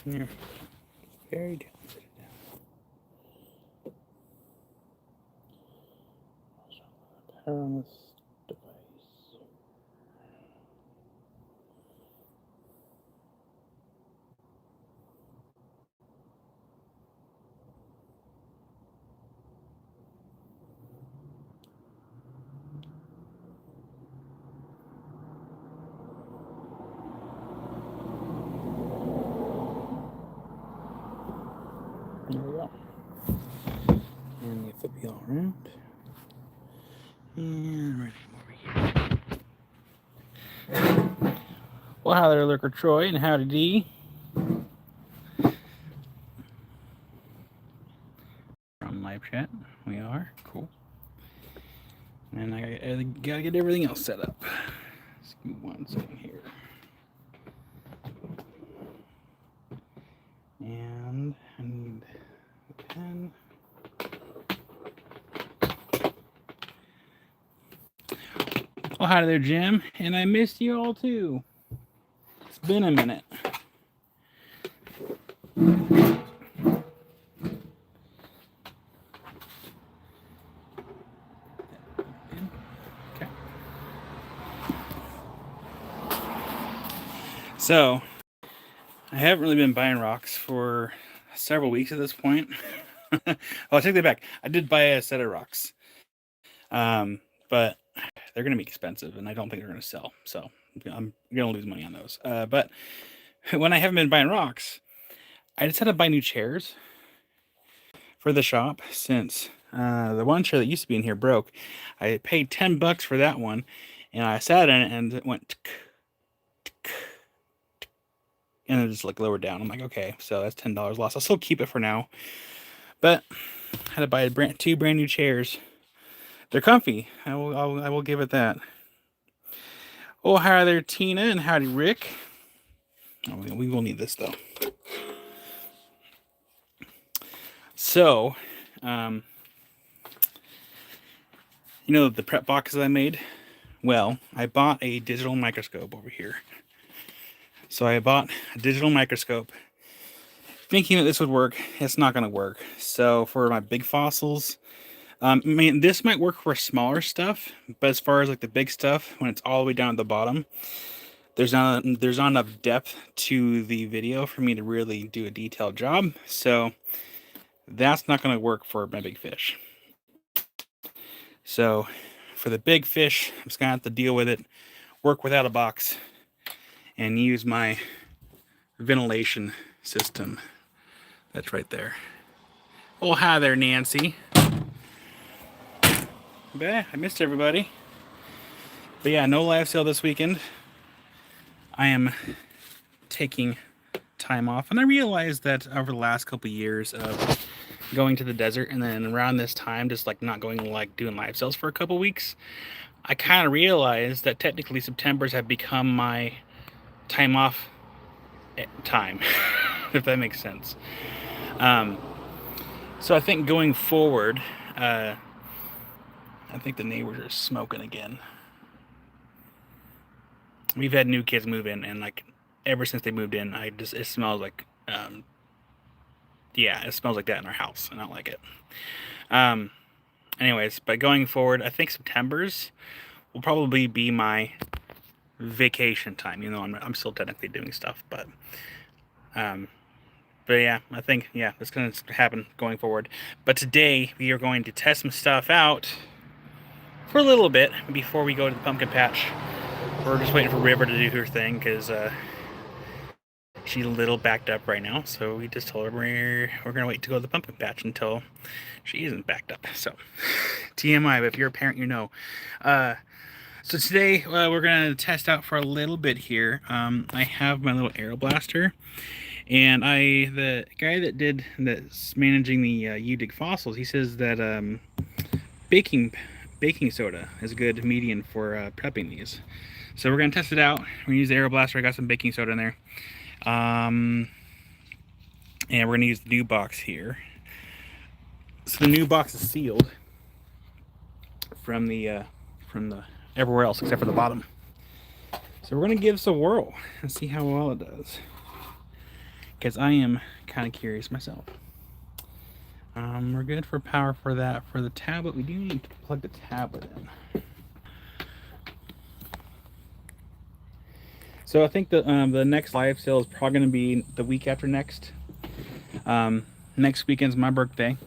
Here. Very good. Sit it down. Power on this device. There we go. And you flip you all around. And ready over here. Well, hi there, Lurker Troy, and howdy Dee. From live chat, we are cool. And I gotta get everything else set up. Just give me 1 second here. And I need a pen. Well, hi there, Jim. And I missed you all too. It's been a minute. Okay. So, I haven't really been buying rocks for several weeks at this point. Well, I'll take that back. I did buy a set of rocks. But they're going to be expensive, and I don't think they're going to sell. So I'm going to lose money on those. But when I haven't been buying rocks, I just had to buy new chairs for the shop since the one chair that used to be in here broke. I paid $10 for that one, and I sat in it, and it went and it just like lowered down. I'm like, okay, so that's $10 lost. I'll still keep it for now, but I had to buy two brand new chairs. They're comfy. I will give it that. Oh, hi there, Tina, and howdy, Rick. Oh, we will need this though. So, you know the prep boxes I made? Well, I bought a digital microscope over here. So I bought a digital microscope thinking that this would work. It's not going to work. So for my big fossils, I mean, this might work for smaller stuff, but as far as like the big stuff, when it's all the way down at the bottom, there's not enough depth to the video for me to really do a detailed job. So that's not going to work for my big fish. So for the big fish, I'm just going to have to deal with it, work without a box, and use my ventilation system. That's right there. Oh, hi there, Nancy. Yeah, I missed everybody. But yeah, no live sale this weekend. I am taking time off, and I realized that over the last couple of years of going to the desert, and then around this time just like not going like doing live sales for a couple weeks, I kind of realized that technically September's have become my time off time, if that makes sense. So I think going forward, I think the neighbors are smoking again. We've had new kids move in, and like ever since they moved in, it smells like yeah, it smells like that in our house. I don't like it. Anyways, but going forward, I think September's will probably be my vacation time. You know, I'm still technically doing stuff, but yeah, I think yeah, that's gonna happen going forward. But today we are going to test some stuff out for a little bit before we go to the pumpkin patch. We're just waiting for River to do her thing because she's a little backed up right now. So we just told her we're gonna wait to go to the pumpkin patch until she isn't backed up. So TMI, but if you're a parent, you know. So today we're gonna test out for a little bit here. I have my little aero blaster, and the guy that's managing the UDIG fossils, he says that baking soda is a good medium for prepping these. So we're gonna test it out. We're gonna use the aero blaster. I got some baking soda in there, and we're gonna use the new box here. So the new box is sealed from the everywhere else except for the bottom. So we're gonna give this a whirl and see how well it does. because I am kind of curious myself. We're good for power for that. For the tablet, we do need to plug the tablet in. So I think the next live sale is probably going to be the week after next. Next weekend's my birthday,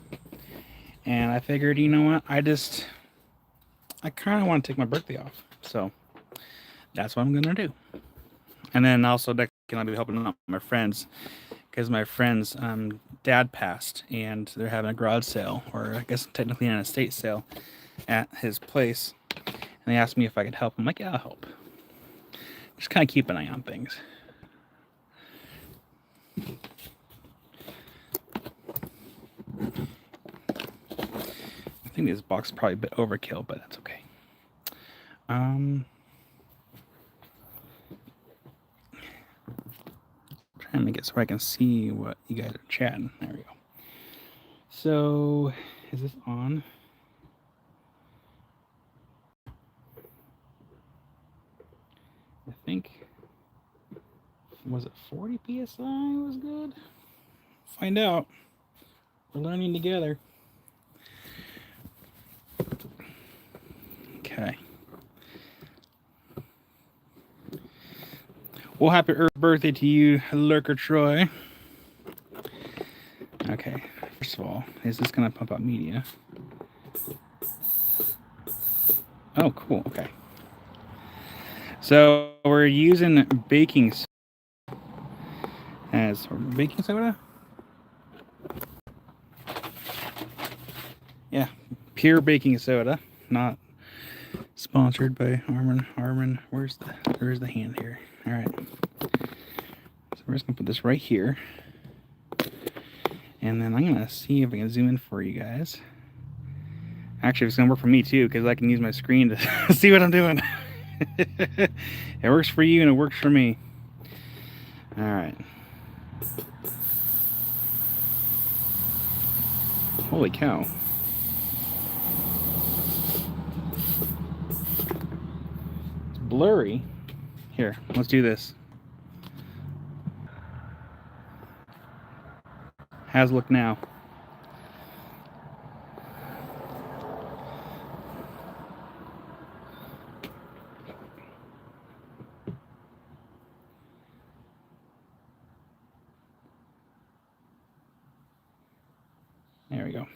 and I figured, you know what, I kind of want to take my birthday off, so that's what I'm gonna do. And then also next weekend I'll be helping out my friends because my friend's dad passed, and they're having a garage sale, or I guess technically an estate sale, at his place. And they asked me if I could help. I'm like, yeah, I'll help. Just kind of keep an eye on things. I think this box is probably a bit overkill, but that's okay. Trying to make it so I can see what you guys are chatting. There we go. So, is this on? I think, was it 40 psi was good? Find out. We're learning together. Okay. Well, happy birthday to you, Lurker Troy. Okay, first of all, is this going to pump out media? Oh, cool, okay. So we're using baking soda as baking soda? Yeah, pure baking soda, not sponsored by Armin. Where's the hand here? All right. So we're just gonna put this right here. And then I'm gonna see if I can zoom in for you guys. Actually, it's gonna work for me too, because I can use my screen to see what I'm doing. It works for you and it works for me. All right. Holy cow. It's blurry. Here, let's do this. How's it look now? There we go.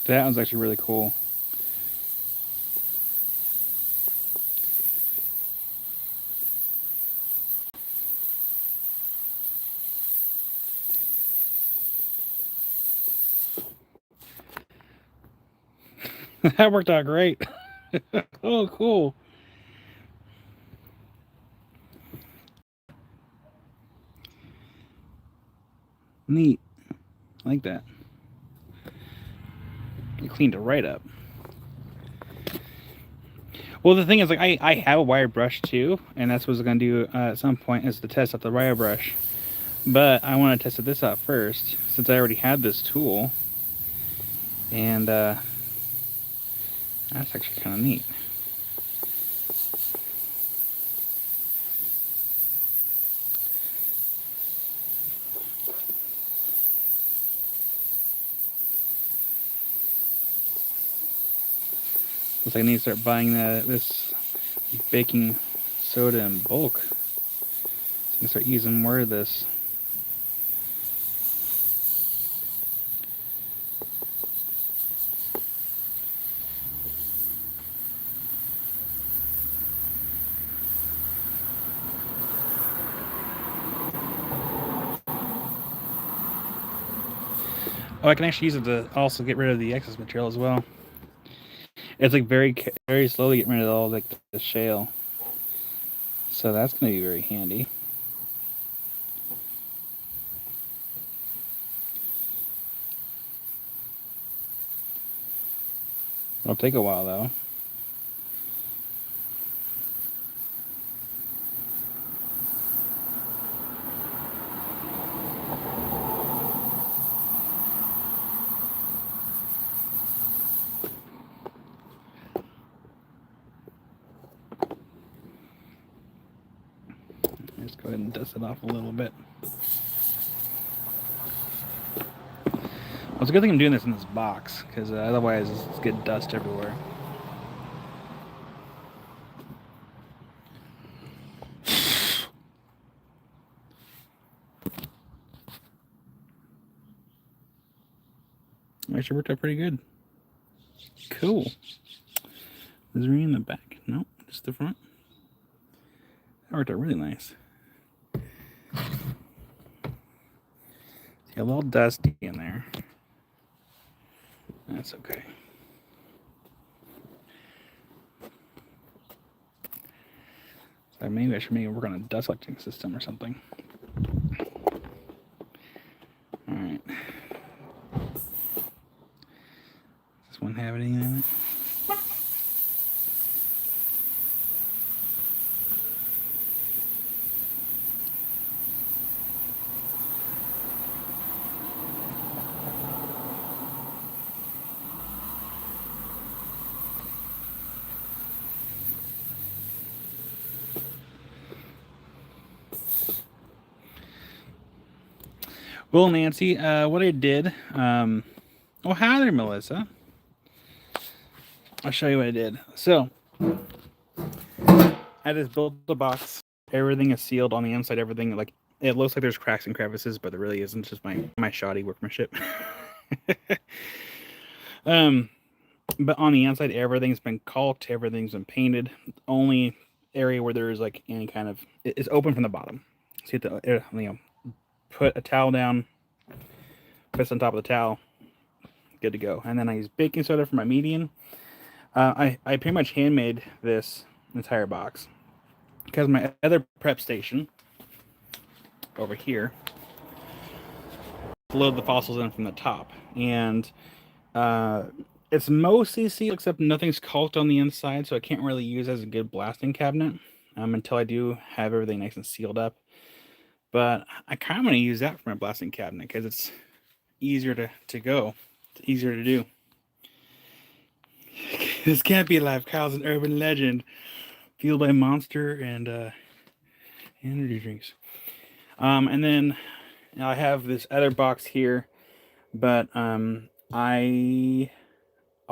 That one's actually really cool. That worked out great. Oh, cool. Neat. I like that. You cleaned it right up. Well, the thing is, like, I have a wire brush too, and that's what I was going to do at some point, is to test out the wire brush. But I want to test this out first, since I already had this tool. And that's actually kind of neat. Looks like I need to start buying this baking soda in bulk, so I can start using more of this. Oh, I can actually use it to also get rid of the excess material as well. It's like very slowly getting rid of all like the shale. So that's going to be very handy. It'll take a while though. Just go ahead and dust it off a little bit. Well, it's a good thing I'm doing this in this box, because otherwise it's get dust everywhere. Actually worked out pretty good. Cool. Is there any in the back? Nope, just the front. That worked out really nice. See, a little dusty in there. That's okay. So maybe I should work on a dust collecting system or something. All right. Does this one have anything in it? Well, Nancy, what I did, oh, hi there, Melissa. I'll show you what I did. So, I just built the box. Everything is sealed on the inside. Everything, like, it looks like there's cracks and crevices, but there really isn't. It's just my shoddy workmanship. But on the inside, everything's been caulked. Everything's been painted. Only area where there is like any kind of, it's open from the bottom. So you have to, put a towel down, put this on top of the towel, good to go. And then I use baking soda for my median. I pretty much handmade this entire box because my other prep station over here load the fossils in from the top, and it's mostly sealed except nothing's caulked on the inside, so I can't really use it as a good blasting cabinet until I do have everything nice and sealed up. But I kind of want to use that for my blasting cabinet because it's easier to go. It's easier to do. This can't be live. Kyle's an urban legend. Fueled by Monster and energy drinks. And then I have this other box here, but I'll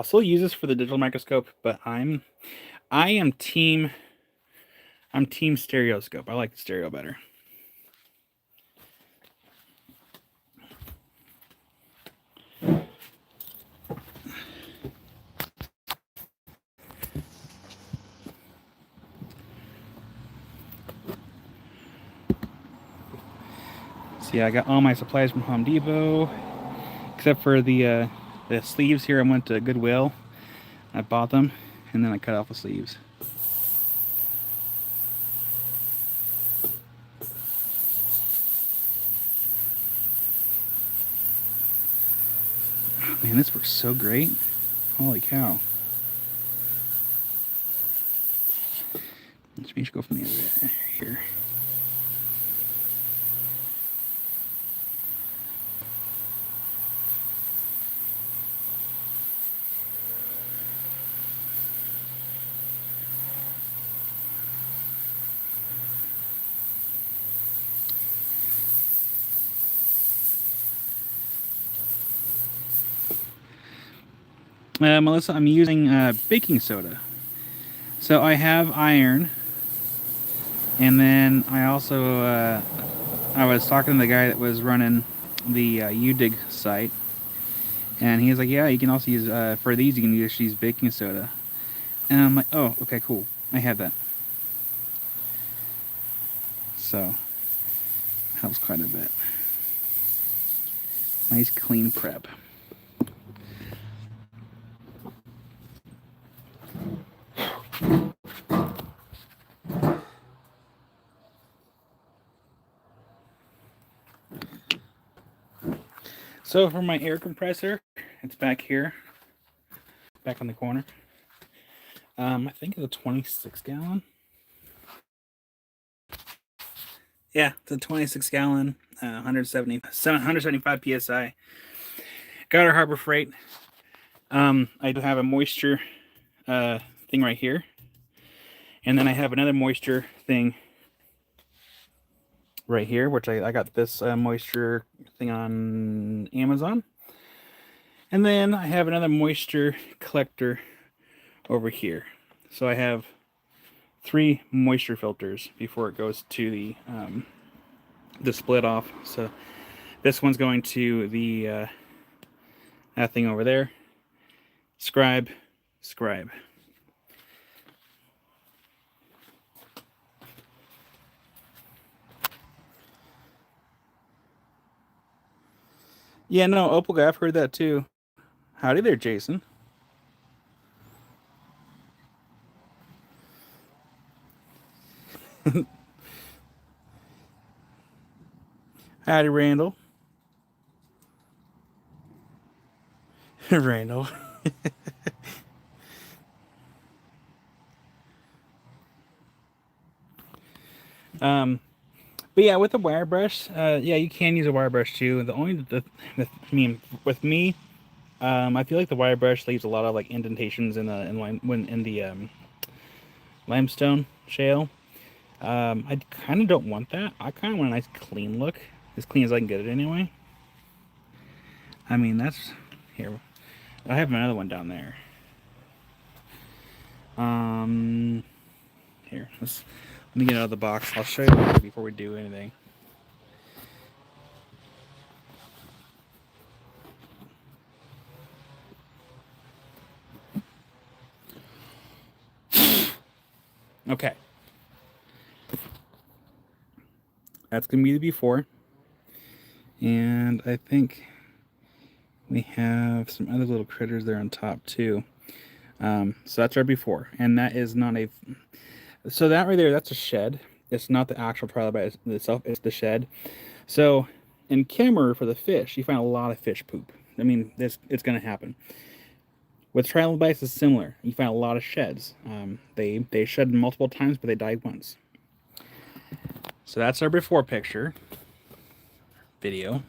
still use this for the digital microscope, but I'm team stereoscope. I like the stereo better. See, I got all my supplies from Home Depot, except for the sleeves here. I went to Goodwill. I bought them, and then I cut off the sleeves. Oh, man, this works so great. Holy cow. Let's maybe go from the other here. Melissa, I'm using baking soda. So I have iron, and then I also I was talking to the guy that was running the UDIG site, and he was like, "Yeah, you can also use for these. You can just use baking soda." And I'm like, "Oh, okay, cool. I have that." So helps quite a bit. Nice clean prep. So for my air compressor, it's back here, back on the corner. I think it's a 26 gallon. Yeah, it's a 26 gallon, 175 psi. Got our Harbor Freight. I do have a moisture thing right here, and then I have another moisture thing right here, which I got this moisture thing on Amazon. And then I have another moisture collector over here. So I have 3 moisture filters before it goes to the split off. So this one's going to the that thing over there. Scribe, scribe. Yeah, no, Opal guy, I've heard that too. Howdy there, Jason. Howdy, Randall. Randall. But yeah, with the wire brush, yeah, you can use a wire brush too. I mean, with me, I feel like the wire brush leaves a lot of like indentations in the limestone shale. I kind of don't want that. I kind of want a nice clean look, as clean as I can get it anyway. I mean, that's here. I have another one down there. Here, let me get it out of the box. I'll show you before we do anything. Okay. That's going to be the before. And I think we have some other little critters there on top too. So that's our before. And that is not a... So that right there, that's a shed. It's not the actual trilobite itself, it's the shed. So in camera for the fish, you find a lot of fish poop. I mean, it's going to happen. With trilobites, it's similar. You find a lot of sheds. They shed multiple times, but they died once. So that's our before picture video.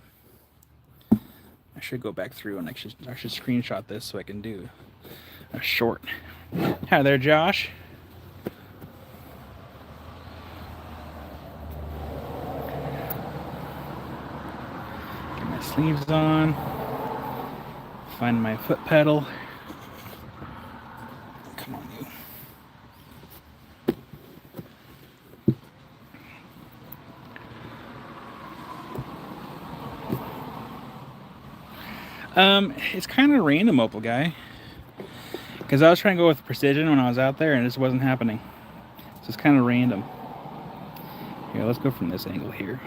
I should go back through and I should screenshot this so I can do a short. Hi there, Josh. Get my sleeves on. Find my foot pedal. Come on, you. It's kind of random, Opal guy. Because I was trying to go with precision when I was out there and it just wasn't happening. So it's kind of random. Here, let's go from this angle here.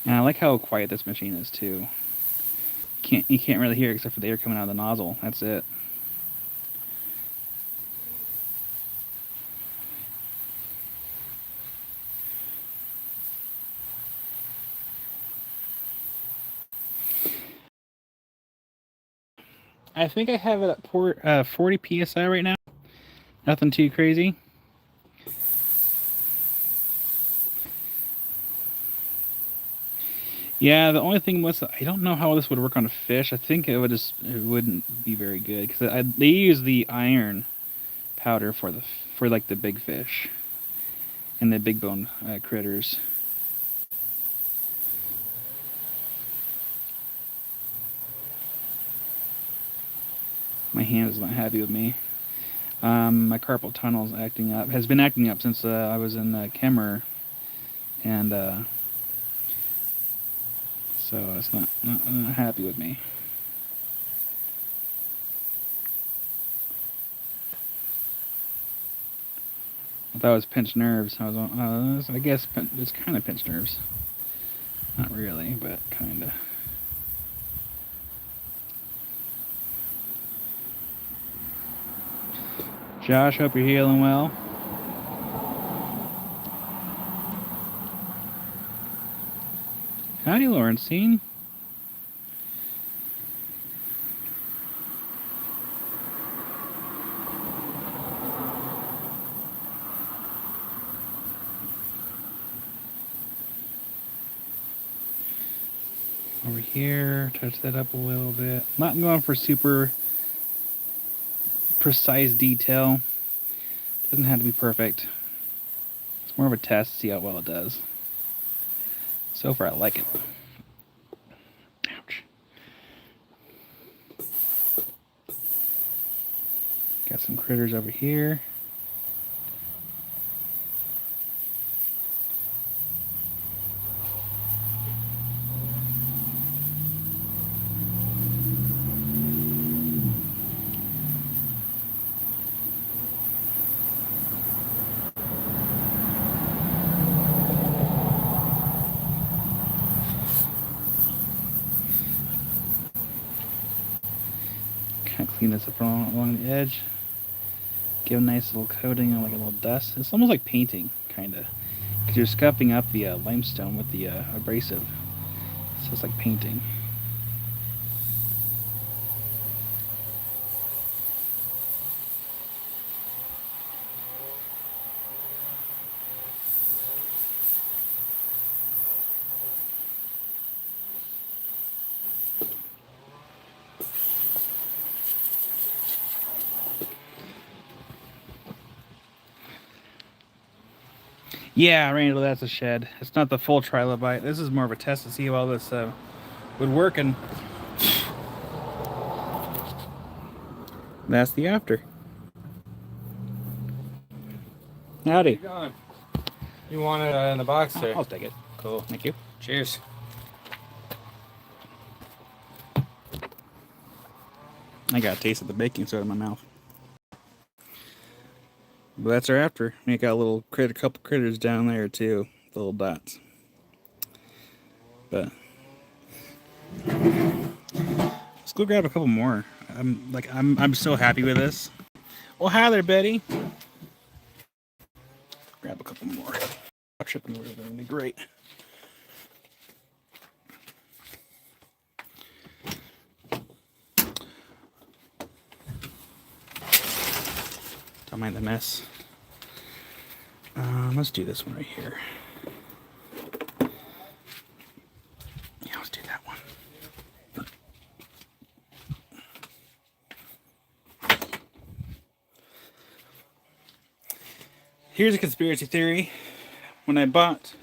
And I like how quiet this machine is too. You can't really hear it except for the air coming out of the nozzle. That's it. I think I have it at 40 psi right now. Nothing too crazy. Yeah, the only thing was I don't know how this would work on a fish. I think it wouldn't be very good because they use the iron powder for like the big fish and the big bone critters. My hand is not happy with me. My carpal tunnel has been acting up since I was in Kemmer, and so it's not happy with me. I thought it was pinched nerves. I guess it's kind of pinched nerves. Not really, but kind of. Josh, hope you're healing well. Howdy, Lawrencine. Over here, touch that up a little bit. Not going for super precise detail. Doesn't have to be perfect. It's more of a test to see how well it does. So far, I like it. Ouch. Got some critters over here. Kind of clean this up along the edge. Give a nice little coating on like a little dust. It's almost like painting, kind of. Because you're scuffing up the limestone with the abrasive. So it's like painting. Yeah, Randall, that's a shed. It's not the full trilobite. This is more of a test to see how all this would work, and that's the after. Howdy. Where you going? You want it in the box there? I'll take it. Cool. Thank you. Cheers. I got a taste of the baking soda in my mouth. But that's our after. We got a couple critters down there too, the little dots. But let's go grab a couple more. I'm so happy with this. Well, hi there, Betty. Grab a couple more. I'll ship them over. That'd be great. Don't mind the mess. Let's do this one right here. Yeah, let's do that one. Here's a conspiracy theory. When I bought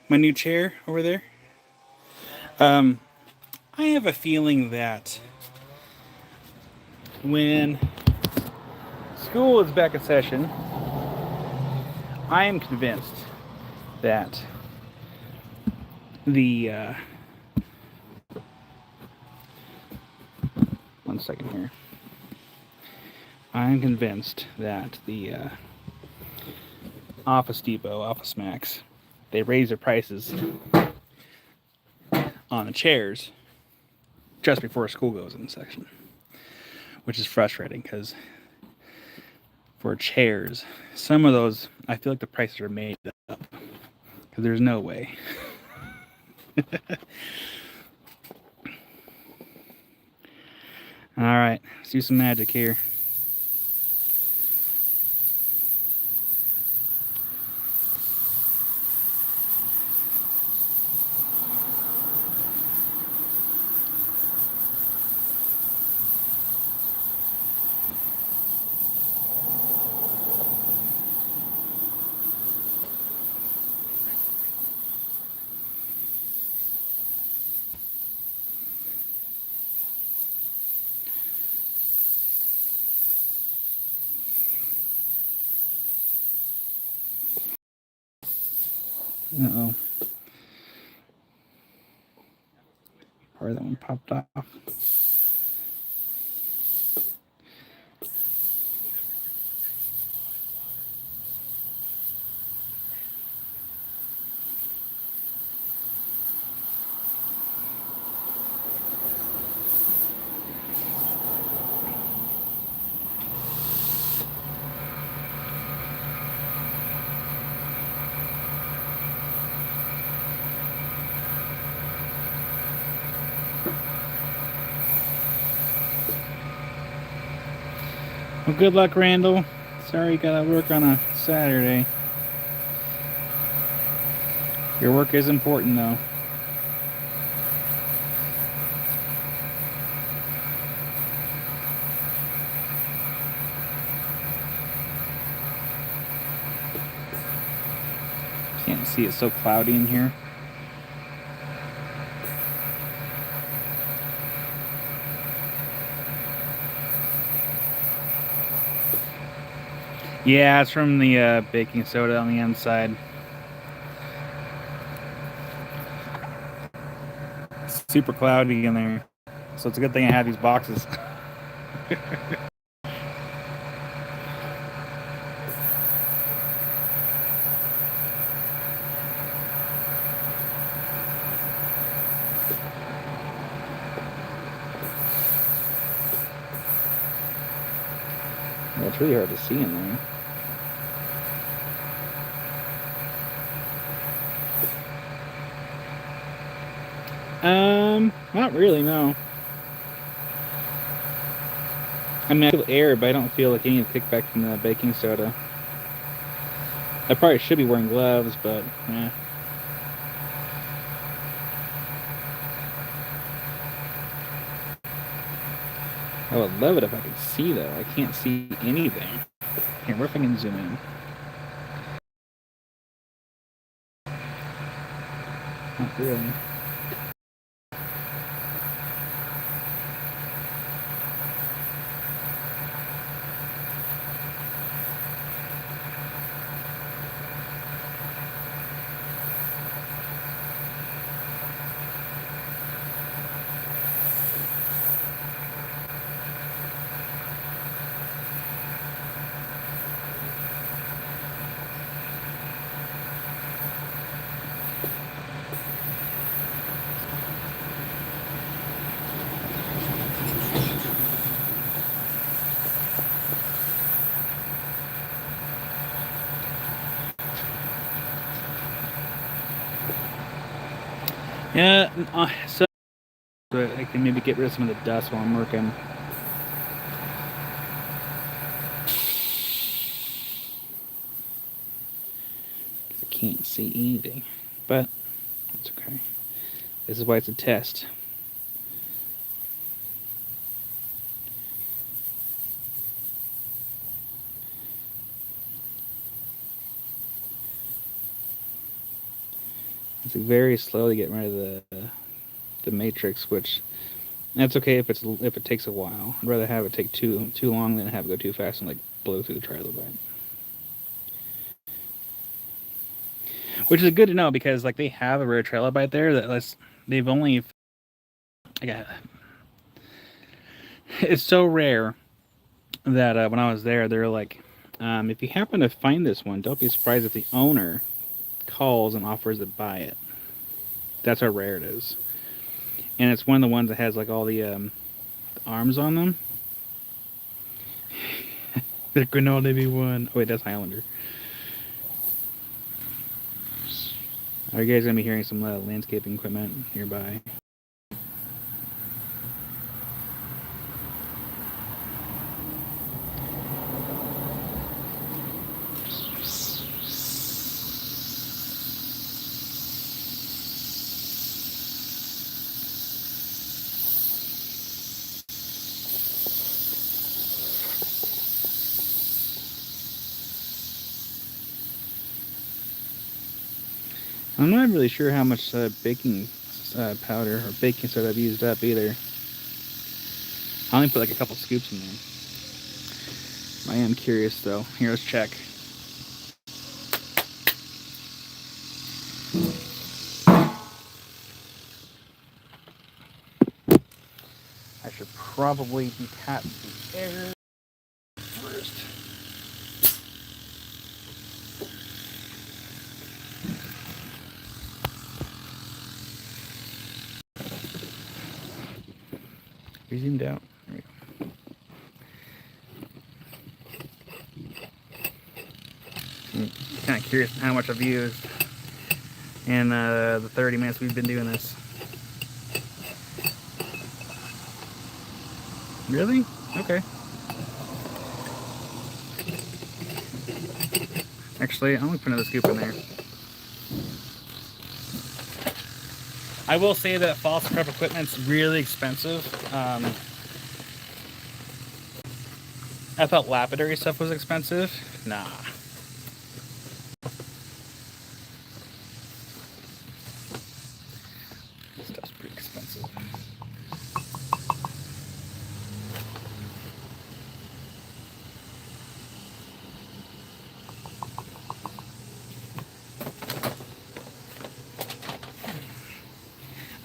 my new chair over there, I have a feeling that when school is back in session, I am convinced that the one second here. I am convinced that the Office Depot, Office Max, they raise their prices on the chairs just before school goes in session, which is frustrating because for chairs, some of those, I feel like the prices are made up because there's no way. All right, let's do some magic here. Uh-oh. Part of that one popped off. Well, good luck, Randall. Sorry you gotta work on a Saturday. Your work is important, though. can't see. It's so cloudy in here. Yeah, it's from the baking soda on the inside. It's super cloudy in there. So it's a good thing I have these boxes. Yeah, it's really hard to see in there. Not really, no. I mean, I feel air, but I don't feel like any of the kickback from the baking soda. I probably should be wearing gloves, but yeah. I would love it if I could see, though. I can't see anything. Here, what if I can zoom in? Not really. Yeah, so I can maybe get rid of some of the dust while I'm working. I can't see anything, but that's okay. This is why it's a test. It's very slowly getting rid of the matrix, which that's okay if it takes a while. I'd rather have it take too long than have it go too fast and like blow through the trilobite. Which is good to know because like they have a rare trilobite there they've only it's so rare that when I was there, they're like, if you happen to find this one, don't be surprised if the owner calls and offers to buy it. That's how rare it is, and it's one of the ones that has like all the arms on them. There can only be one. Oh wait, that's Highlander. Are you guys gonna be hearing some landscaping equipment nearby? I'm not really sure how much baking powder or baking soda I've used up either. I only put like a couple scoops in there. I am curious though. Here, let's check. I should probably detach the air first. We zoomed out. There we go. I'm kind of curious how much I've used in the 30 minutes we've been doing this. Really? Okay. Actually, I'm gonna put another scoop in there. I will say that fossil prep equipment's really expensive. I thought lapidary stuff was expensive. Nah.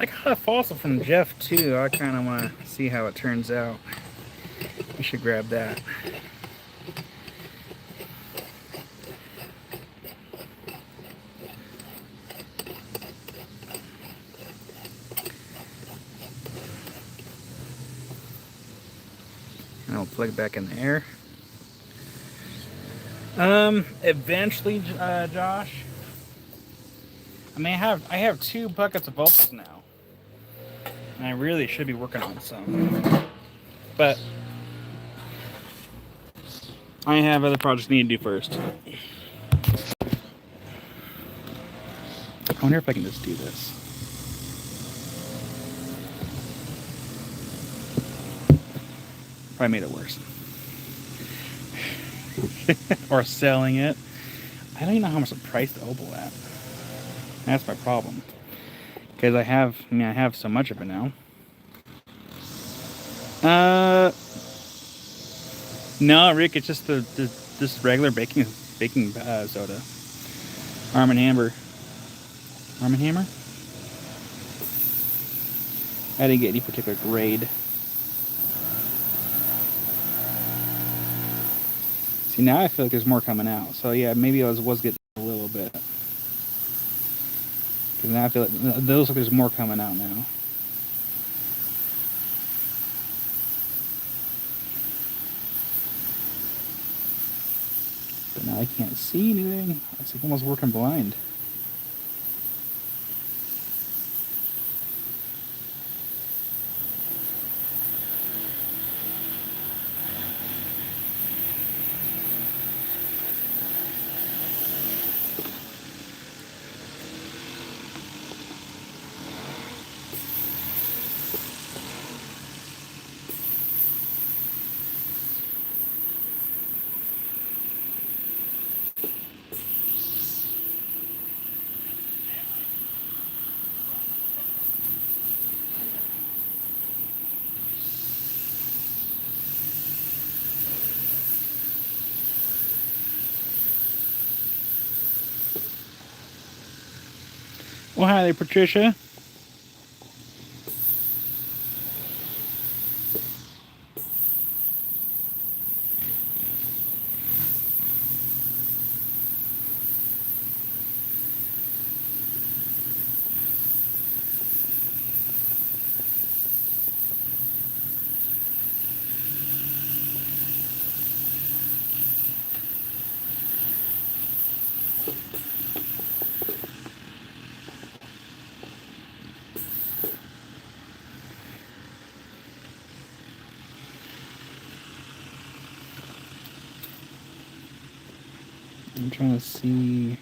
I got a fossil from Jeff too. I kind of want to see how it turns out. We should grab that. And I'll plug it back in the air. Eventually, Josh. I mean, I have 2 buckets of opals now, and I really should be working on some. But I have other projects I need to do first. I wonder if I can just do this. Probably made it worse. Or selling it. I don't even know how much to price the opal at. That's my problem. Because I have so much of it now. No, Rick, it's just this regular baking soda. Arm & Hammer. Arm & Hammer? I didn't get any particular grade. See, now I feel like there's more coming out. So yeah, maybe I was getting a little bit. Because now I feel like those like there's more coming out now. But now I can't see anything. It's like almost working blind. Well, hi there, Patricia. I'm trying to see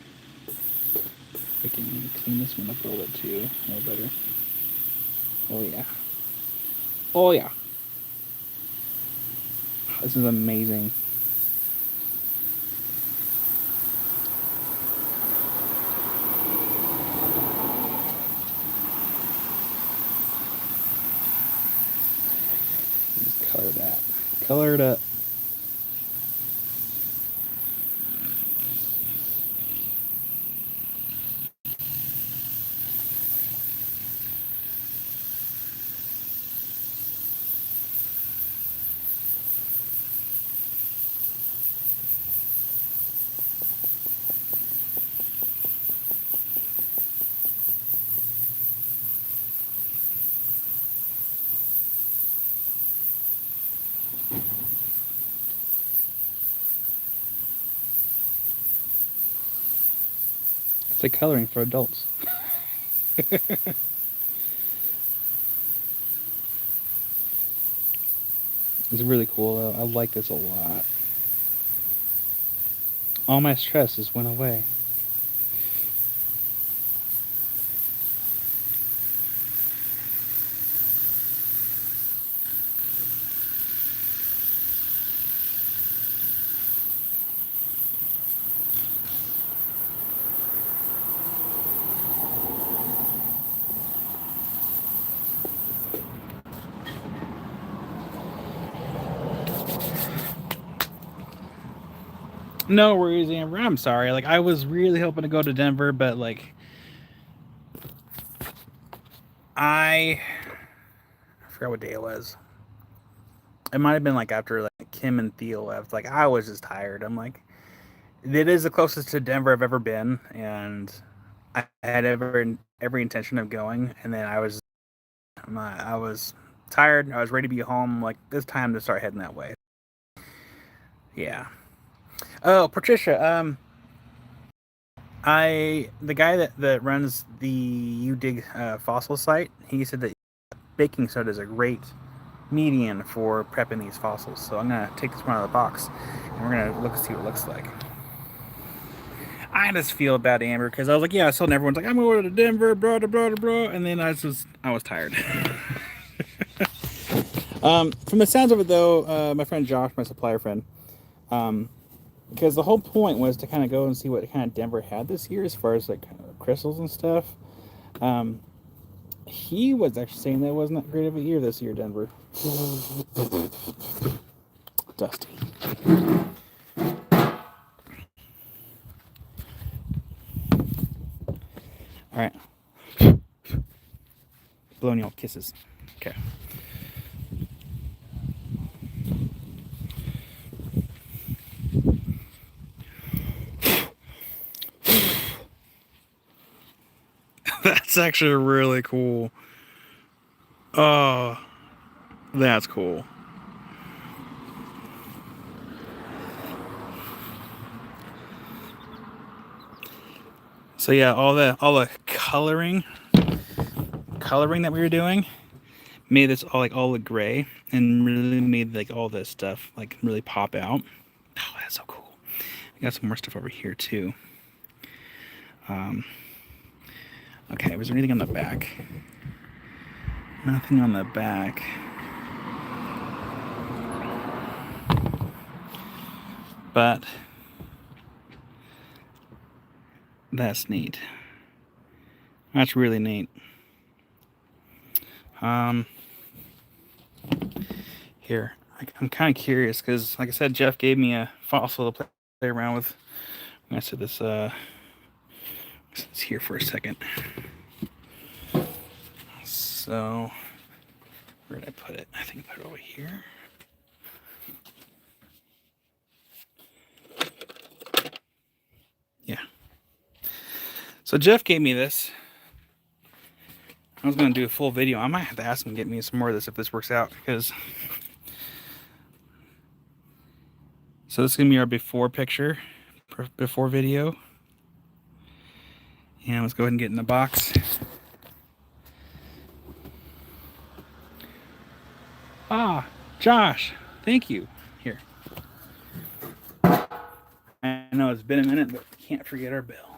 if I can clean this one up a little bit too. A little better. Oh yeah. Oh yeah. This is amazing. Just color that. Color it up. It's like coloring for adults. It's really cool though. I like this a lot. All my stress just went away. No worries, Amber. I'm sorry. Like, I was really hoping to go to Denver, but like, I forgot what day it was. It might have been like after like Kim and Theo left. Like I was just tired. I'm like, it is the closest to Denver I've ever been, and I had every intention of going, and then I was tired. I was ready to be home. Like it's time to start heading that way. Yeah. Oh, Patricia. The guy that runs the U Dig fossil site. He said that baking soda is a great median for prepping these fossils. So I'm gonna take this one out of the box, and we're gonna look see what it looks like. I just feel bad, Amber, because I was like, yeah, I told everyone's like, I'm going to Denver, blah blah blah blah, and then I was tired. From the sounds of it, though, my friend Josh, my supplier friend, because the whole point was to kind of go and see what kind of Denver had this year as far as like crystals and stuff. Um, he was actually saying that it wasn't that great of a year this year, Denver. Dusty. All right. Blowing y'all kisses. Okay. That's actually really cool. Oh, that's cool. So yeah, all the coloring that we were doing made this all look gray and really made like all this stuff like really pop out. Oh, that's so cool. I got some more stuff over here too. Okay, was there anything on the back? Nothing on the back. But that's neat. That's really neat. Here, I'm kind of curious because, like I said, Jeff gave me a fossil to play around with. I said this. It's here for a second. So, where did I put it? I think I put it over here. Yeah. So Jeff gave me this. I was going to do a full video. I might have to ask him to get me some more of this if this works out, because so this is going to be our before picture, before video. And let's go ahead and get in the box. Ah, Josh, thank you. Here. I know it's been a minute, but can't forget our bell,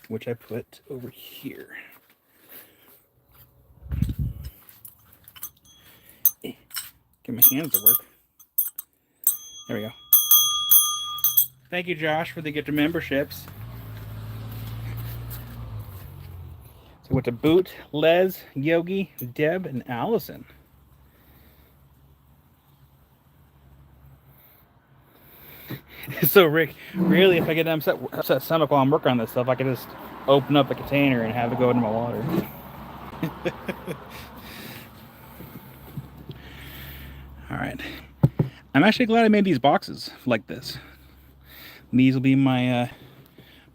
which I put over here. Get my hands to work. There we go. Thank you, Josh, for the gift of memberships. So what to Boot, Les, Yogi, Deb, and Allison. So Rick, really, if I get an upset stomach while I'm working on this stuff, I can just open up a container and have it go into my water. All right. I'm actually glad I made these boxes like this. These will be my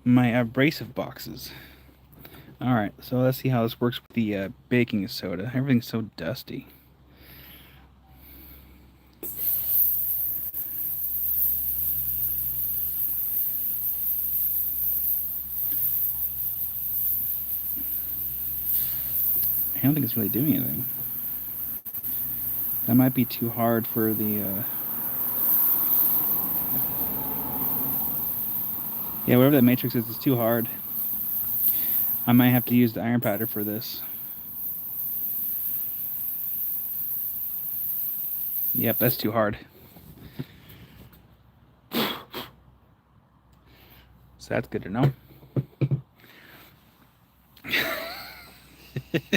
my abrasive boxes. All right, so let's see how this works with the baking soda. Everything's so dusty. I don't think it's really doing anything. That might be too hard for the... Yeah, whatever that matrix is, it's too hard. I might have to use the iron powder for this. Yep, that's too hard. So that's good to know.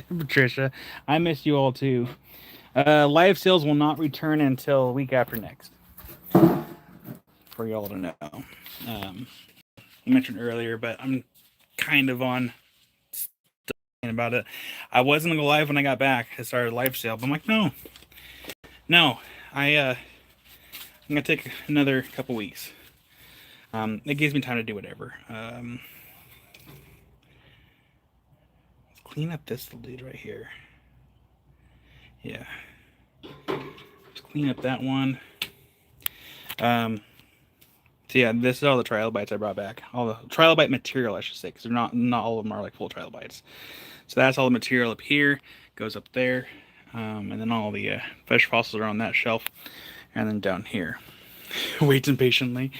Patricia, I miss you all too. Live sales will not return until a week after next. For y'all to know. You mentioned earlier, but I'm kind of on about it. I wasn't gonna go live when I got back. I started a live sale, but I'm like, no. I'm gonna take another couple weeks. It gives me time to do whatever. Let's clean up this little dude right here. Yeah. Let's clean up that one. So yeah, this is all the trilobites I brought back. All the trilobite material, I should say, because they're not all of them are like full trilobites. So that's all the material up here. Goes up there, and then all the fish fossils are on that shelf, and then down here. Waiting patiently.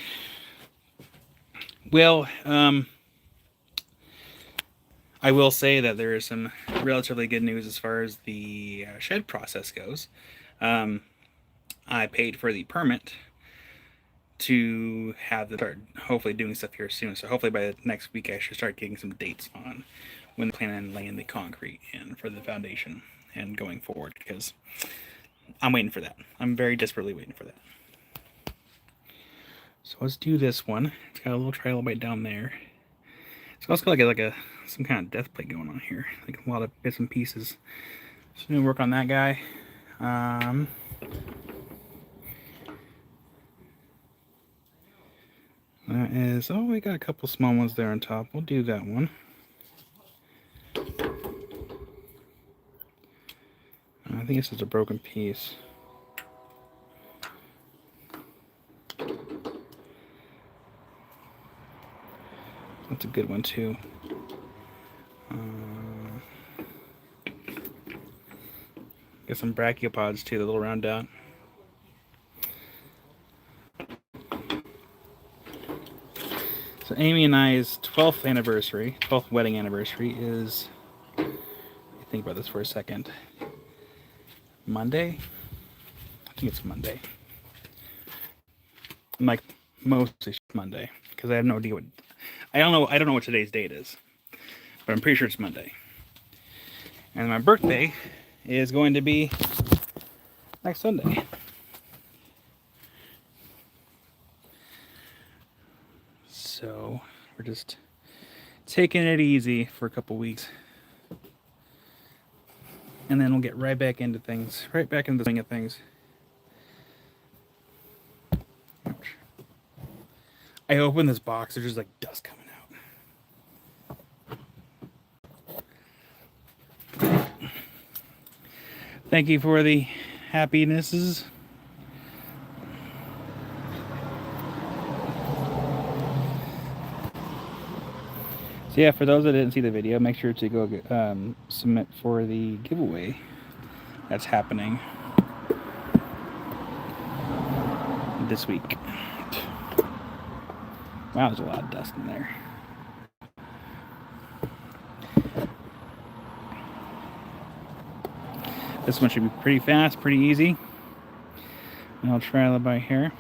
Well, I will say that there is some relatively good news as far as the shed process goes. I paid for the permit to have the start hopefully doing stuff here soon. So hopefully by the next week I should start getting some dates on when they plan on laying the concrete in for the foundation and going forward, because I'm waiting for that. I'm very desperately waiting for that. So let's do this one. It's got a little trilobite down there. It's also got like some kind of death plate going on here, like a lot of bits and pieces. So I'm gonna work on that guy. That is, oh, we got a couple small ones there on top. We'll do that one. I think this is a broken piece. That's a good one too. Got some brachiopods too, the little round dot. So Amy and I's 12th anniversary, 12th wedding anniversary is, think about this for a second, Monday? I think it's Monday. I'm like, mostly Monday, because I have no idea what, I don't know what today's date is, but I'm pretty sure it's Monday. And my birthday is going to be next Sunday. So we're just taking it easy for a couple weeks. And then we'll get right back into things, right back into the swing of things. Ouch. I opened this box, there's just like dust coming out. Thank you for the happinesses. So yeah, for those that didn't see the video, make sure to go submit for the giveaway that's happening this week. Wow, there's a lot of dust in there. This one should be pretty fast, pretty easy. And I'll try it by here.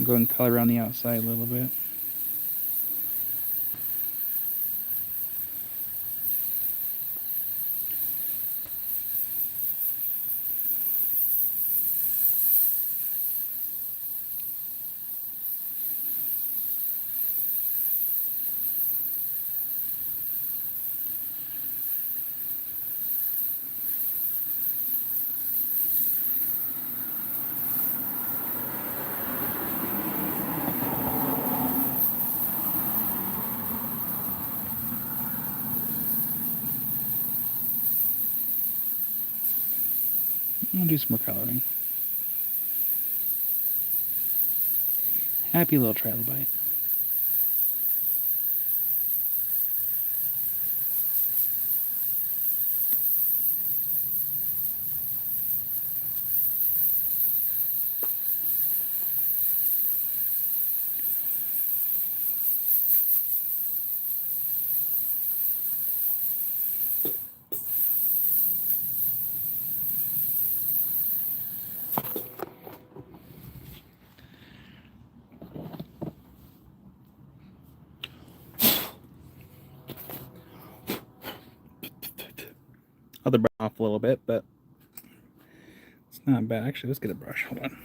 Go and color around the outside a little bit. I'll do some more coloring. Happy little trilobite. I'll burn off a little bit, but Not bad. Actually, let's get a brush. Hold on.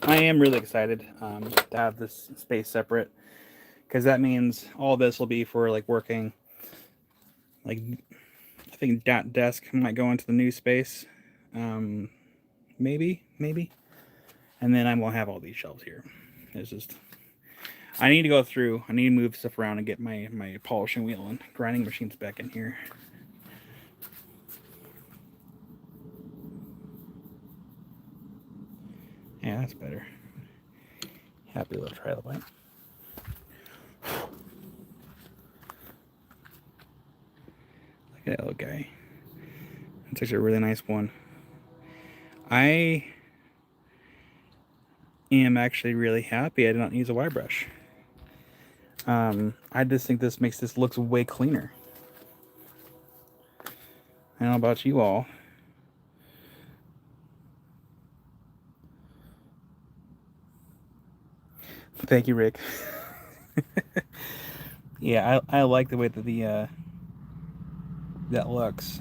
I am really excited to have this space separate, because that means all this will be for like working. Like, I think that desk might go into the new space, maybe, and then I won't have all these shelves here. It's just, I need to go through. I need to move stuff around and get my polishing wheel and grinding machines back in here. Yeah, that's better. Happy little trilobite. Look at that little guy. That's actually a really nice one. I am actually really happy I did not use a wire brush. I just think this makes this looks way cleaner. I don't know about you all. Thank you, Rick. Yeah, I like the way that that looks.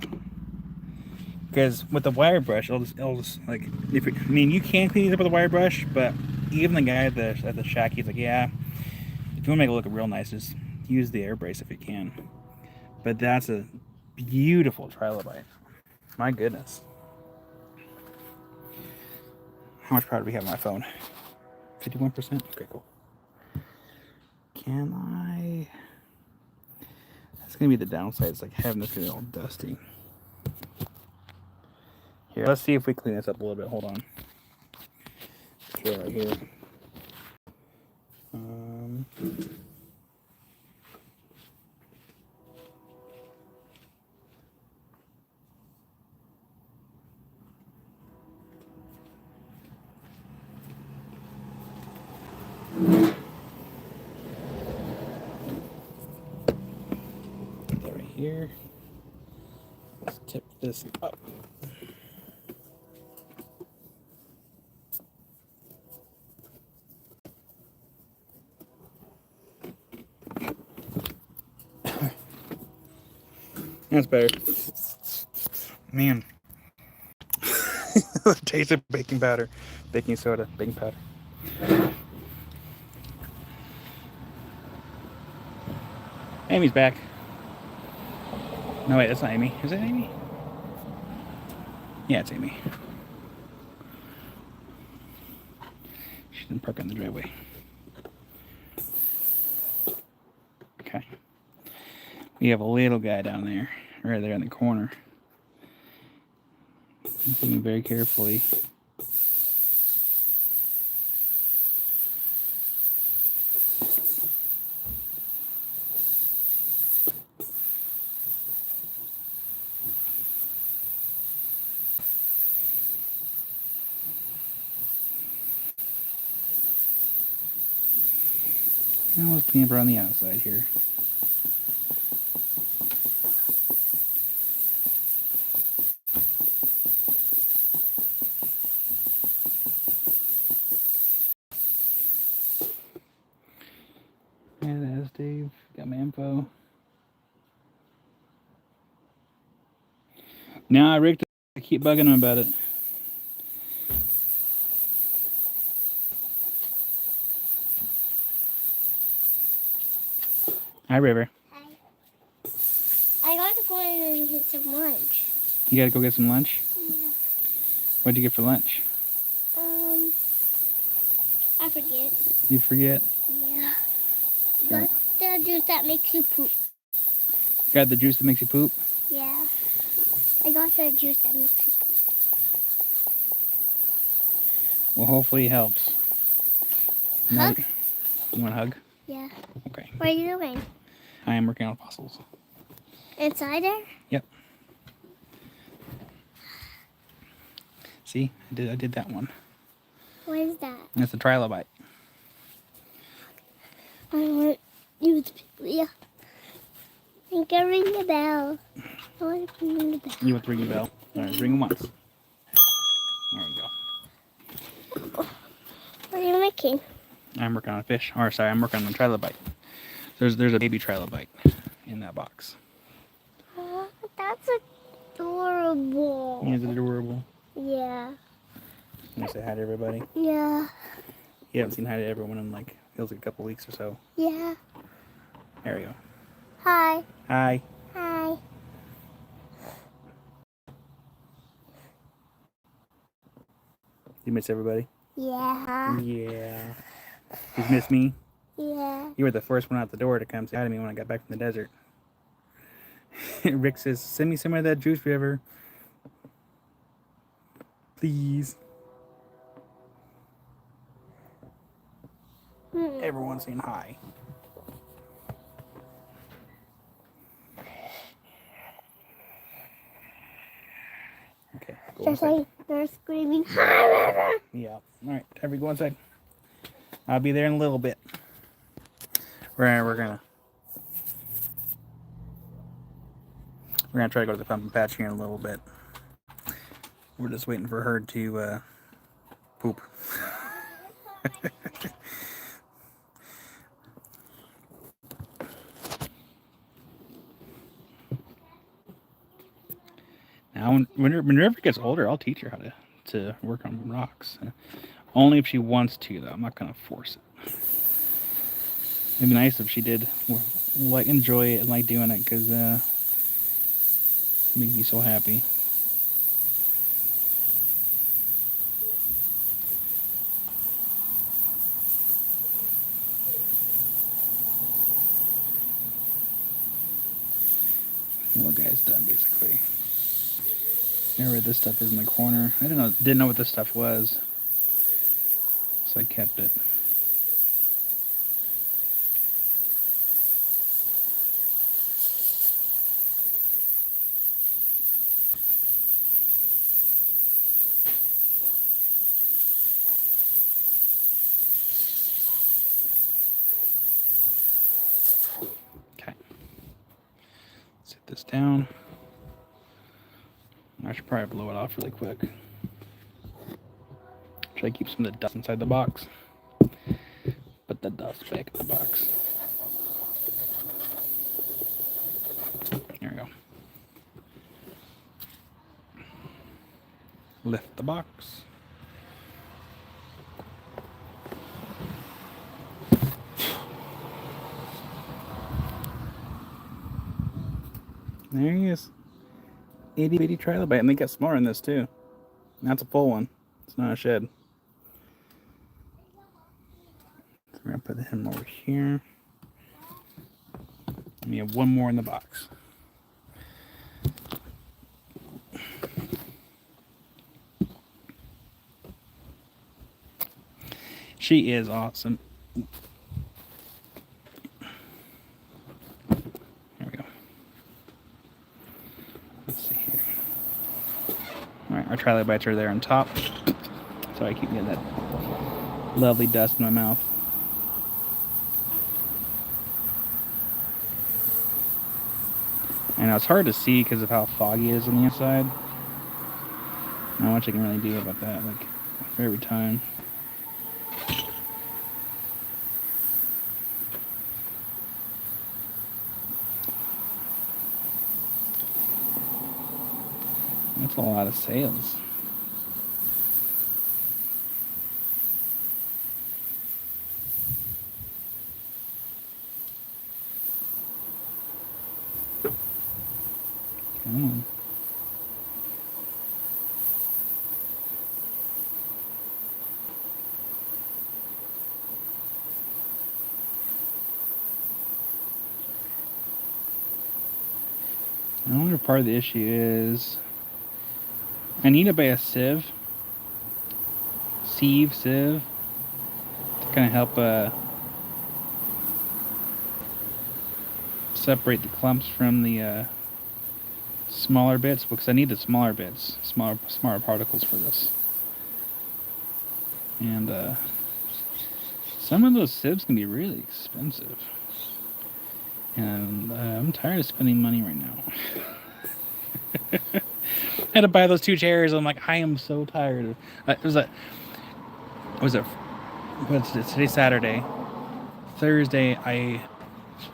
Because with the wire brush, it'll just like, I mean, you can clean these up with a wire brush, but even the guy at the shack, he's like, yeah, if you want to make it look real nice, just use the air brace if you can. But that's a beautiful trilobite. My goodness. How much power do we have on my phone? 51%? Okay, cool. Can I? That's gonna be the downside. It's like having this get all dusty. Here, let's see if we clean this up a little bit. Hold on. Here, right here. Right here. Let's tip this up. That's better. Man. Taste of baking powder. Baking soda. Baking powder. Amy's back. No, wait, that's not Amy. Is it Amy? Yeah, it's Amy. She didn't park on the driveway. Okay. We have a little guy down there, right there in the corner. Looking very carefully. And let's clean up around the outside here. And there's Dave. Got my info. Nah, Rick, I keep bugging him about it. Hi, River. Hi. I gotta go in and get some lunch. You gotta go get some lunch? Yeah. What'd you get for lunch? I forget. You forget? Yeah. Got the juice that makes you poop. Got the juice that makes you poop? Yeah. I got the juice that makes you poop. Well, hopefully it helps. Hug? You want a hug? Yeah. Okay. What are you doing? I am working on fossils. Inside there? Yep. See, I did that one. What is that? That's a trilobite. I want you to, yeah. I can ring the bell. I want to ring the bell. You want to ring the bell? All right, ring it once. There you go. What are you making? I'm working on a fish. Or sorry, I'm working on a trilobite. There's a baby trilobite in that box. Oh, that's adorable. Is it adorable? Yeah. Can you say hi to everybody? Yeah. You haven't seen hi to everyone in like feels like a couple weeks or so. Yeah. There we go. Hi. Hi. Hi. You miss everybody? Yeah. Yeah. You miss me? Yeah. You were the first one out the door to come say hi to me when I got back from the desert. Rick says, send me some of that juice river. Please. Everyone's saying hi. Okay, go Just inside. like they're screaming, "Hi, River!" Yeah. Alright, time to go inside. I'll be there in a little bit. We're gonna try to go to the pumpkin patch here in a little bit. We're just waiting for her to poop. Now, when River gets older, I'll teach her how to work on rocks. Only if she wants to, though. I'm not gonna force it. It'd be nice if she did like enjoy it and like doing it, because it make me so happy. Well, guy's done basically. Remember, this stuff is in the corner. I didn't know what this stuff was, so I kept it. Okay. Set this down. I should probably blow it off really quick. Try to keep some of the dust inside the box. Put the dust back in the box. There we go. Lift the box. There he is. Itty bitty trilobite, and they get smaller in this too. That's a full one. It's not a shed. So we're gonna put him over here. And we have one more in the box. She is awesome. There we go. Let's see here. Alright, our trilobites are there on top. So I keep getting that lovely dust in my mouth. I know it's hard to see because of how foggy it is on the inside. Not much I can really do about that, like, for every time. That's a lot of sails. Come on. I wonder if part of the issue is I need to buy a sieve, to kind of help separate the clumps from the smaller bits, because I need the smaller bits, smaller particles for this. And some of those sieves can be really expensive. And I'm tired of spending money right now. I had to buy those 2 chairs. I'm like, I am so tired. It was But today's Saturday. Thursday, I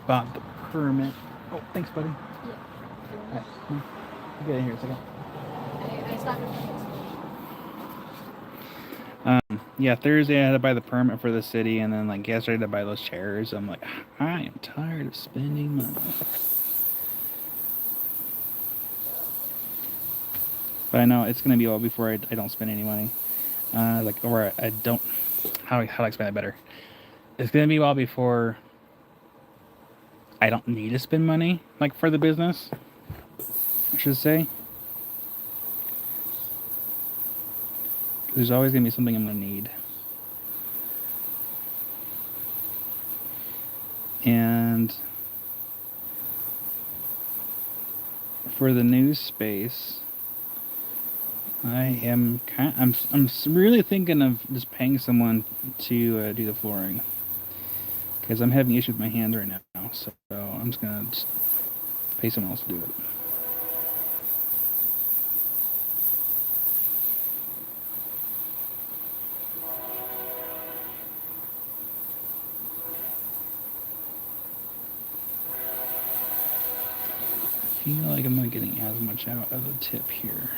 bought the permit. Oh, thanks, buddy. Yeah. All right, get in here a second. I stopped at Yeah, Thursday I had to buy the permit for the city, and then like yesterday I had to buy those chairs. I'm like, I am tired of spending money. But I know it's gonna be all before I don't spend any money. Or I don't. How do I explain that better? It's gonna be a while before I don't need to spend money, like for the business, I should say. There's always gonna be something I'm gonna need. And for the news space, I'm really thinking of just paying someone to do the flooring, because I'm having issues with my hands right now. So I'm just gonna pay someone else to do it. I feel like I'm not getting as much out of the tip here.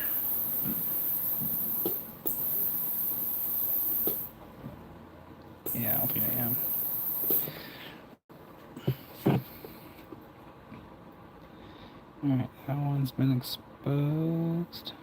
Yeah, I don't think I am. Alright, that one's been exposed.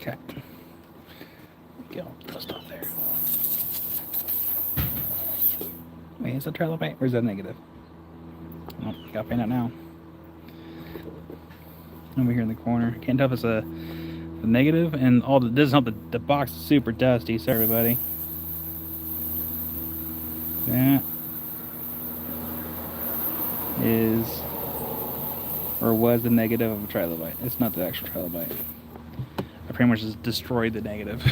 Okay. Get all the dust off there. Wait, is that trilobite or is that negative? Oh, gotta find out now. Over here in the corner. Can't tell if it's a negative, and all the doesn't help the box is super dusty. Sorry, everybody. That is or was the negative of a trilobite. It's not the actual trilobite. I pretty much just destroyed the negative.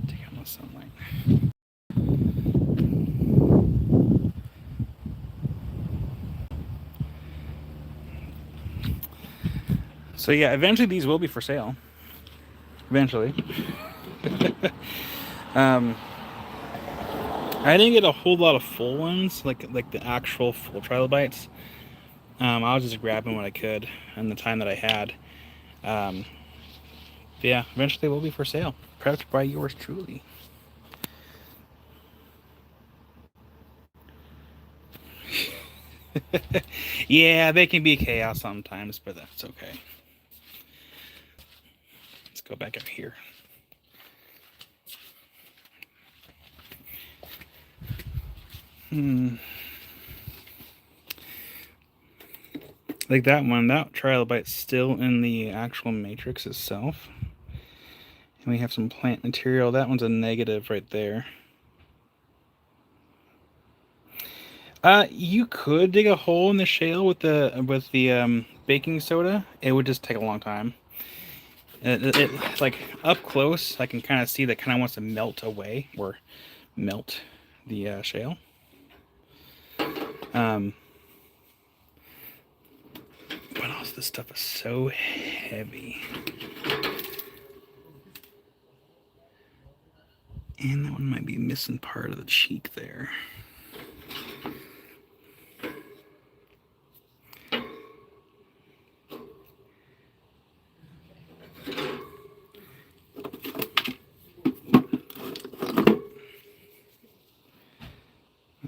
Take out my sunlight. So yeah, eventually these will be for sale. Eventually. I didn't get a whole lot of full ones, like the actual full trilobites. I was just grabbing what I could in the time that I had. Yeah, eventually they will be for sale. Prepped by yours truly. Yeah, they can be chaos sometimes, but that's okay. Let's go back up here. Like that one, that trilobite's still in the actual matrix itself. And we have some plant material. That one's a negative right there. You could dig a hole in the shale with the baking soda. It would just take a long time. It like up close, I can kind of see that kind of wants to melt away or melt the shale. But also this stuff is so heavy. And that one might be missing part of the cheek there.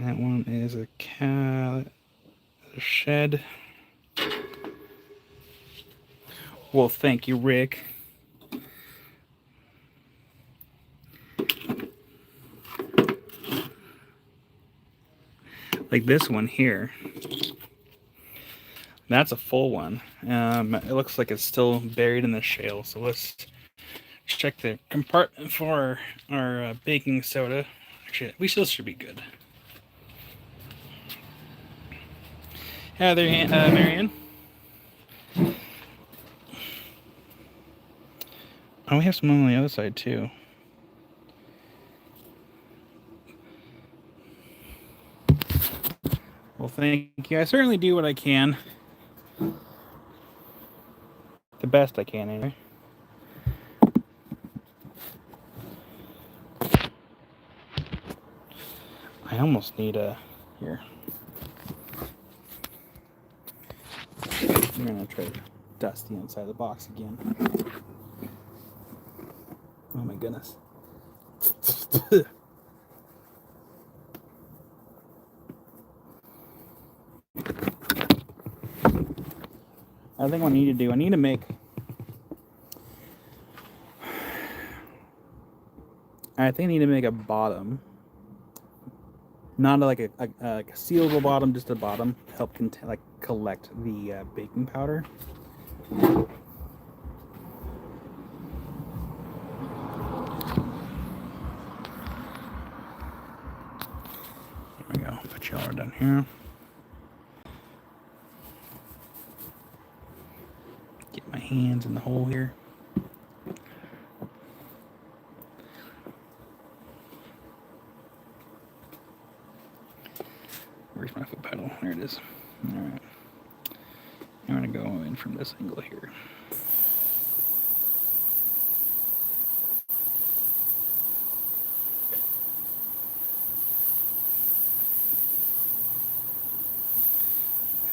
That one is a shed. Well, thank you, Rick. Like this one here. That's a full one. It looks like it's still buried in the shale. So let's check the compartment for our baking soda. Actually, we still should be good. Hi there, Marianne. Oh, we have some on the other side too. Well, thank you. I certainly do what I can. The best I can, anyway. I almost need a... Here. I'm going to try to dust the inside of the box again. Oh my goodness. I think what I need to do, I need to make... I think I need to make a bottom. Not like a sealable bottom, just a bottom to help collect the baking powder. There we go. Put y'all down here. Get my hands in the hole here. Where's my foot pedal? There it is. All right. I'm gonna go in from this angle here.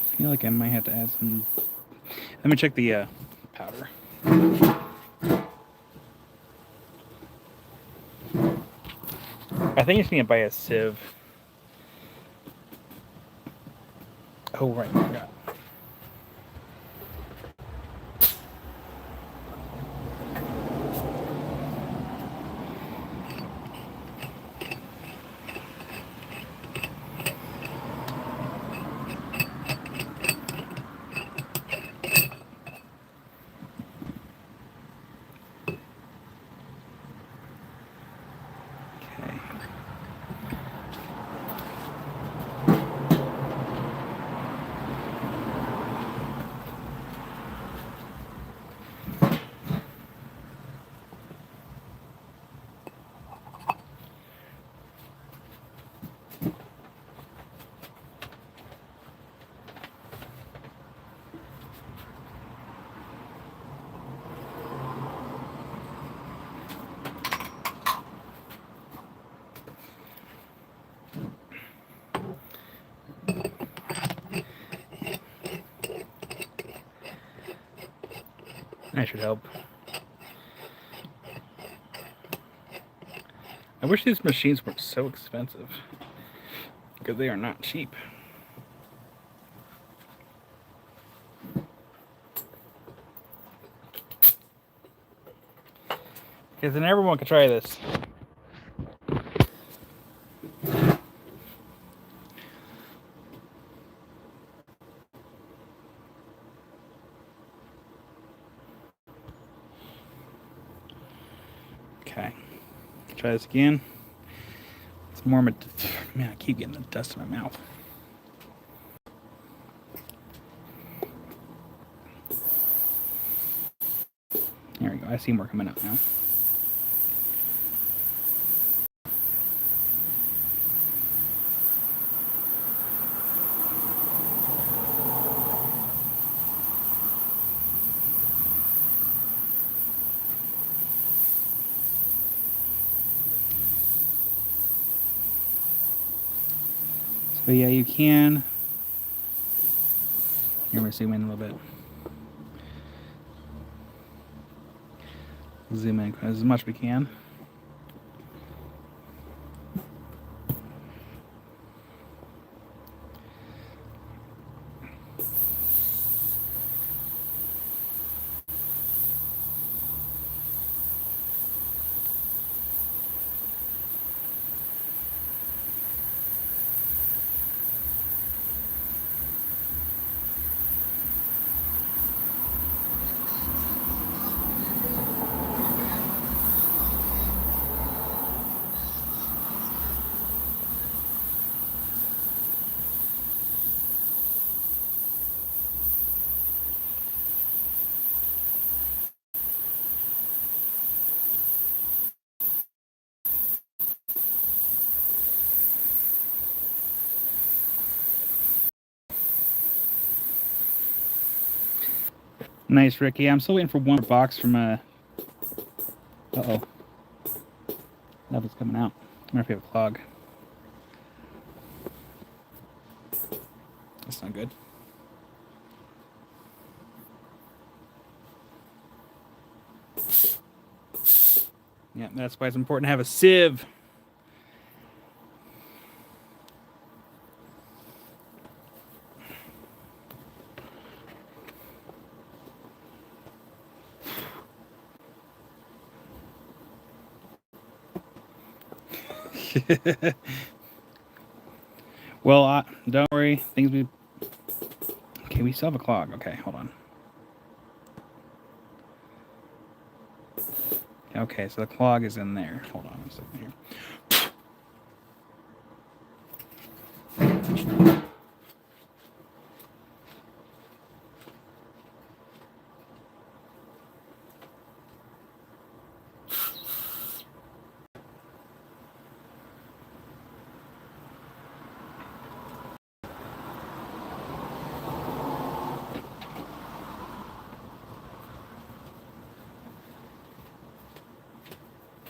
I feel like I might have to add some. Let me check the powder. I think I just need to buy a sieve. Oh, right, I forgot. That should help. I wish these machines weren't so expensive, because they are not cheap. Because then everyone can try this. Okay, try this again. It's more, man, I keep getting the dust in my mouth. There we go, I see more coming up now. So yeah, you can. Here, we zoom in a little bit. Zoom in as much as we can. Nice, Ricky. I'm still waiting for one more box from uh-oh. Nothing's coming out. I wonder if we have a clog. That's not good. Yeah, that's why it's important to have a sieve. Well, don't worry. Things we... Okay, we still have a clog. Okay, hold on. Okay, so the clog is in there. Hold on a second here.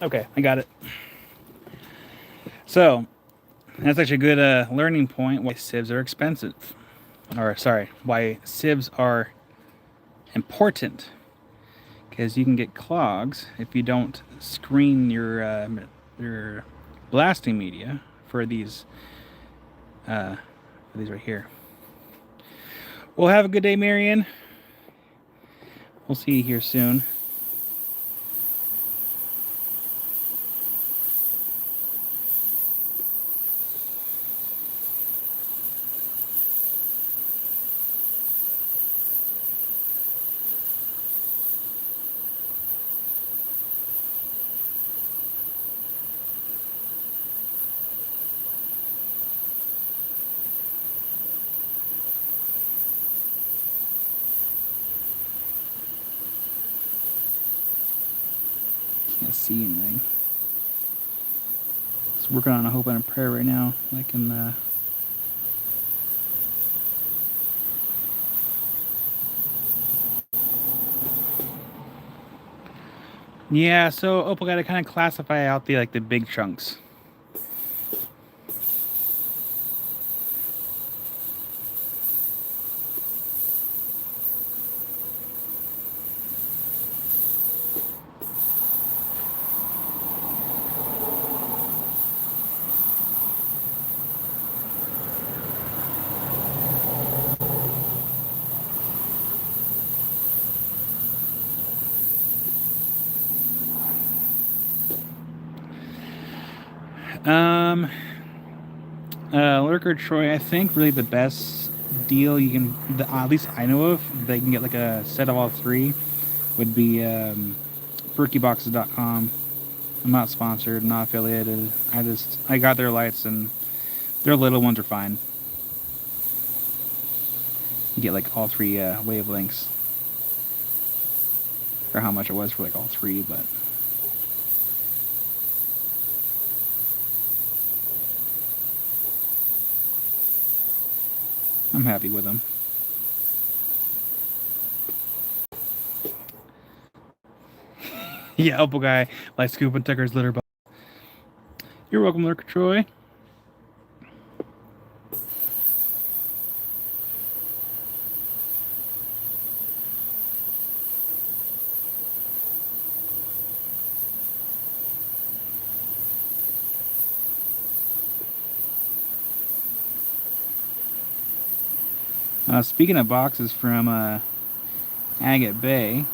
Okay, I got it. So, that's actually a good learning point why sieves are expensive. Or, sorry, why sieves are important. Because you can get clogs if you don't screen your blasting media for these right here. Well, have a good day, Marion. We'll see you here soon. Can't see anything. Just working on a hope and a prayer right now. I can yeah, so Opal got to kind of classify out the big chunks. Um, Lurker Troy, I think really the best deal you can, at least I know of, that you can get like a set of all three, would be perkyboxes.com. I'm not sponsored, not affiliated. I got their lights and their little ones are fine. You get like all three wavelengths. For how much it was for like all three, but I'm happy with them. Yeah, Opal guy, like Scoop and Tucker's litter box. You're welcome, Lurker Troy. Speaking of boxes from Agate Bay,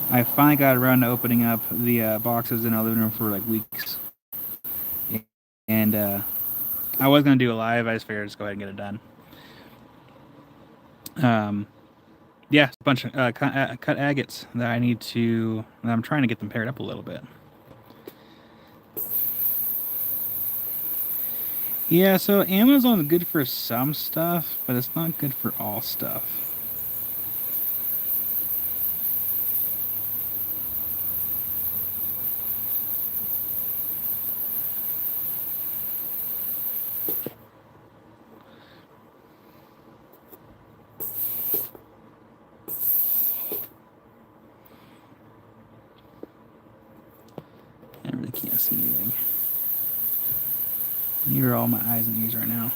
I finally got around to opening up the boxes in our living room for like weeks. And I was going to do a live. I just figured I'd just go ahead and get it done. Yeah, a bunch of cut agates that I need to... I'm trying to get them paired up a little bit. Yeah, so Amazon's good for some stuff, but it's not good for all stuff. see anything. You're all my eyes and ears right now.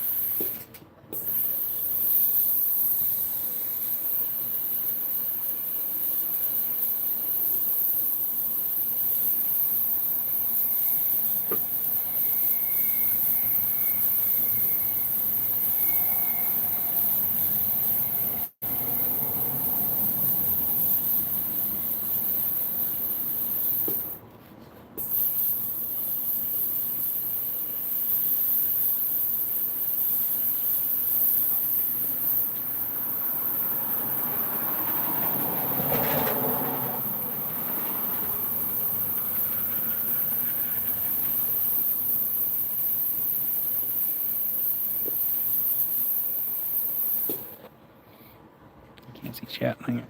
Can't see chat. Hang on.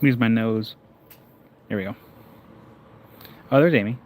Use my nose. There we go. Oh, there's Amy.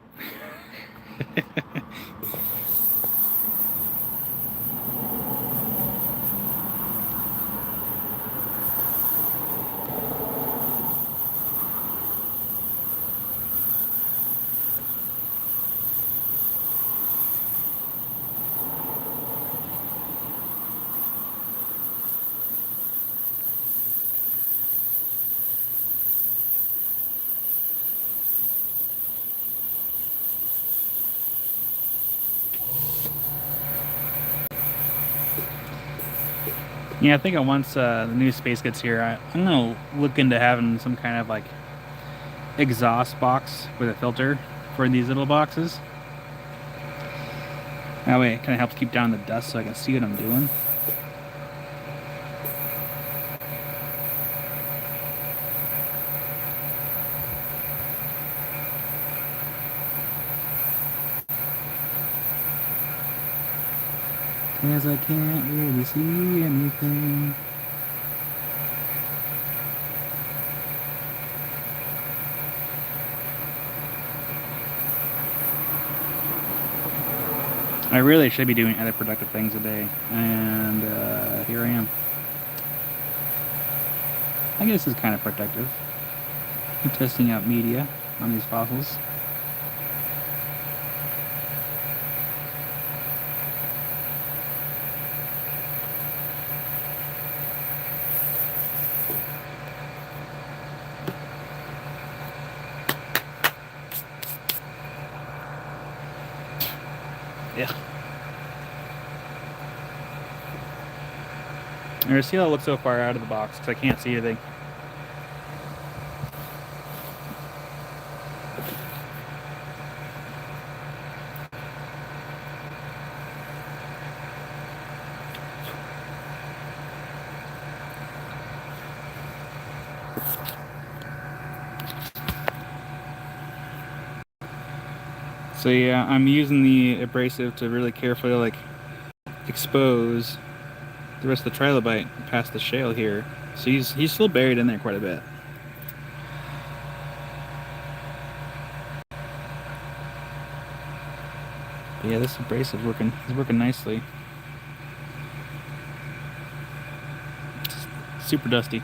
Yeah, I think once the new space gets here, I'm gonna look into having some kind of like exhaust box with a filter for these little boxes. That way, it kind of helps keep down the dust so I can see what I'm doing. Cause I can't really see anything. I really should be doing other productive things today, and here I am. I guess it's kind of productive. I'm testing out media on these fossils. Yeah. I see how it looks so far out of the box because I can't see anything. So yeah, I'm using the abrasive to really carefully like expose the rest of the trilobite past the shale here. So he's still buried in there quite a bit. But yeah, this abrasive's working nicely. It's super dusty.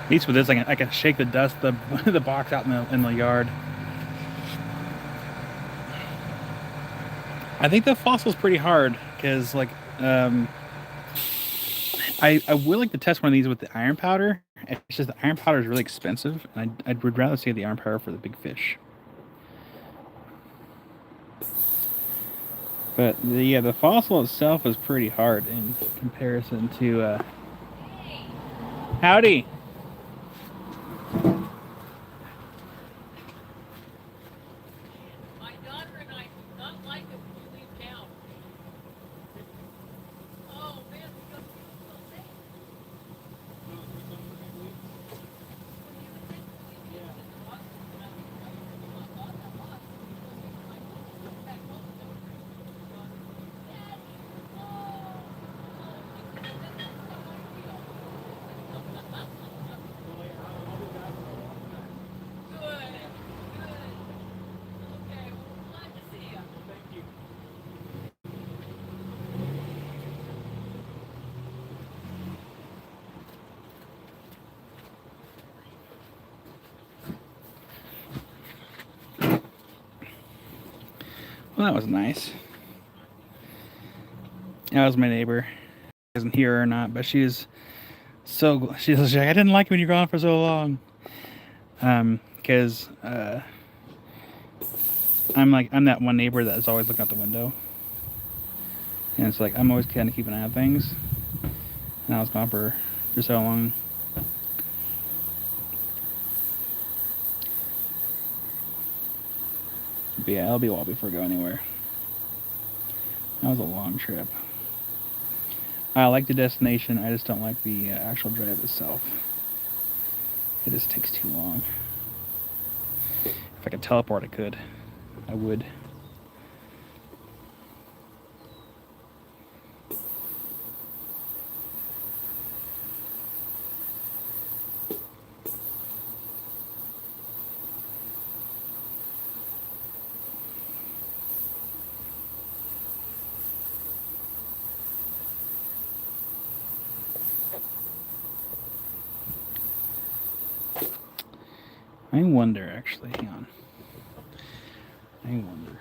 At least with this, I can shake the dust, the box out in the yard. I think the fossil's pretty hard because like I would like to test one of these with the iron powder. It's just the iron powder is really expensive, and I would rather save the iron powder for the big fish. But the fossil itself is pretty hard in comparison to. Howdy. My daughter and I do not like it when you leave town. Oh man, we don't feel so safe. Good. Well, that was nice. That was my neighbor. She isn't here or not, but she's like, I didn't like when you're gone for so long. Because I'm that one neighbor that's always looking out the window, and it's like I'm always kind of keeping an eye on things. And I was gone for so long. But yeah, it'll be a while before I go anywhere. That was a long trip. I like the destination. I just don't like the actual drive itself. It just takes too long. If I could teleport, I could. I would. I wonder, actually. Hang on. I wonder.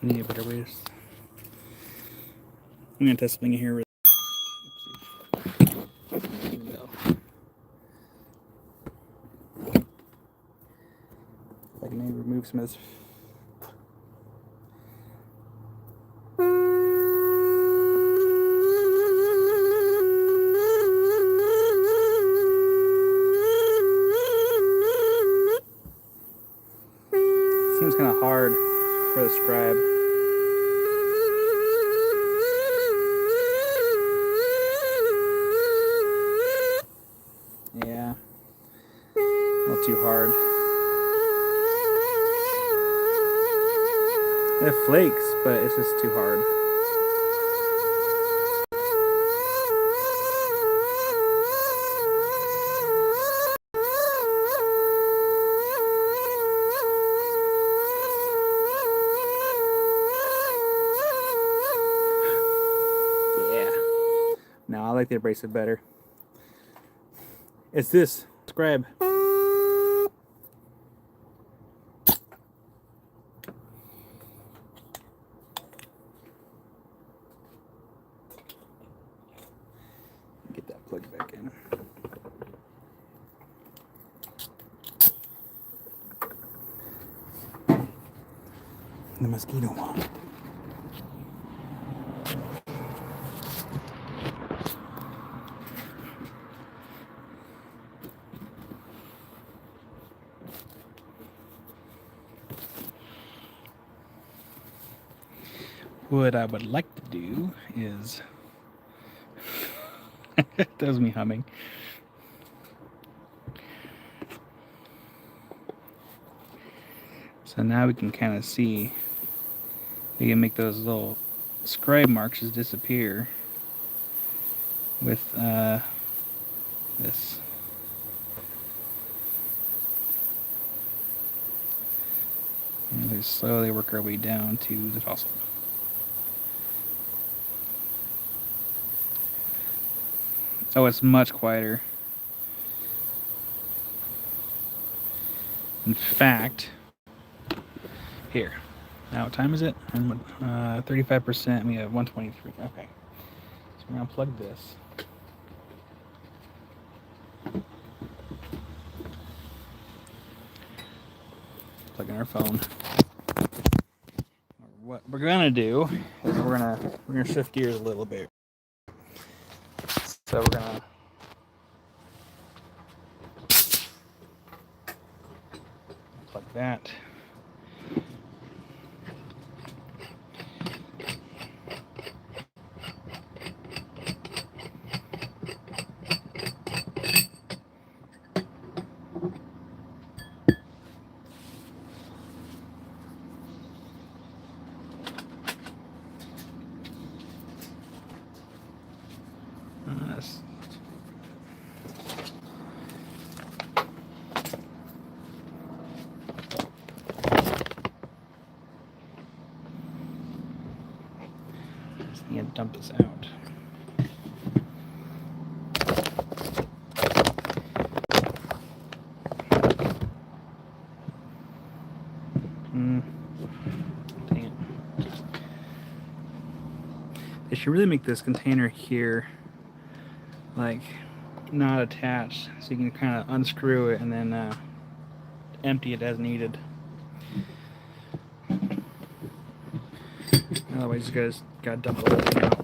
I need a better way to. I'm gonna test something here. Here we go. If I can maybe remove some of this. Seems kind of hard for the scribe. Yeah, a little too hard. It flakes, but it's just too hard. Yeah. No, I like the abrasive better. It's this scribe. Get that plugged back in. The mosquito one. What I would like to do is that was me humming. So now we can kind of see, we can make those little scribe marks just disappear with this. And we slowly work our way down to the fossil. Oh, it's much quieter. In fact, here. Now, what time is it? 35%. We have 123. Okay. So we're going to plug this. Plug in our phone. What we're going to do is we're going to shift gears a little bit. So we're going to plug that. You gotta dump this out. Dang it. They should really make this container here like not attached, so you can kind of unscrew it and then empty it as needed. Otherwise, you guys gotta dump the whole thing out.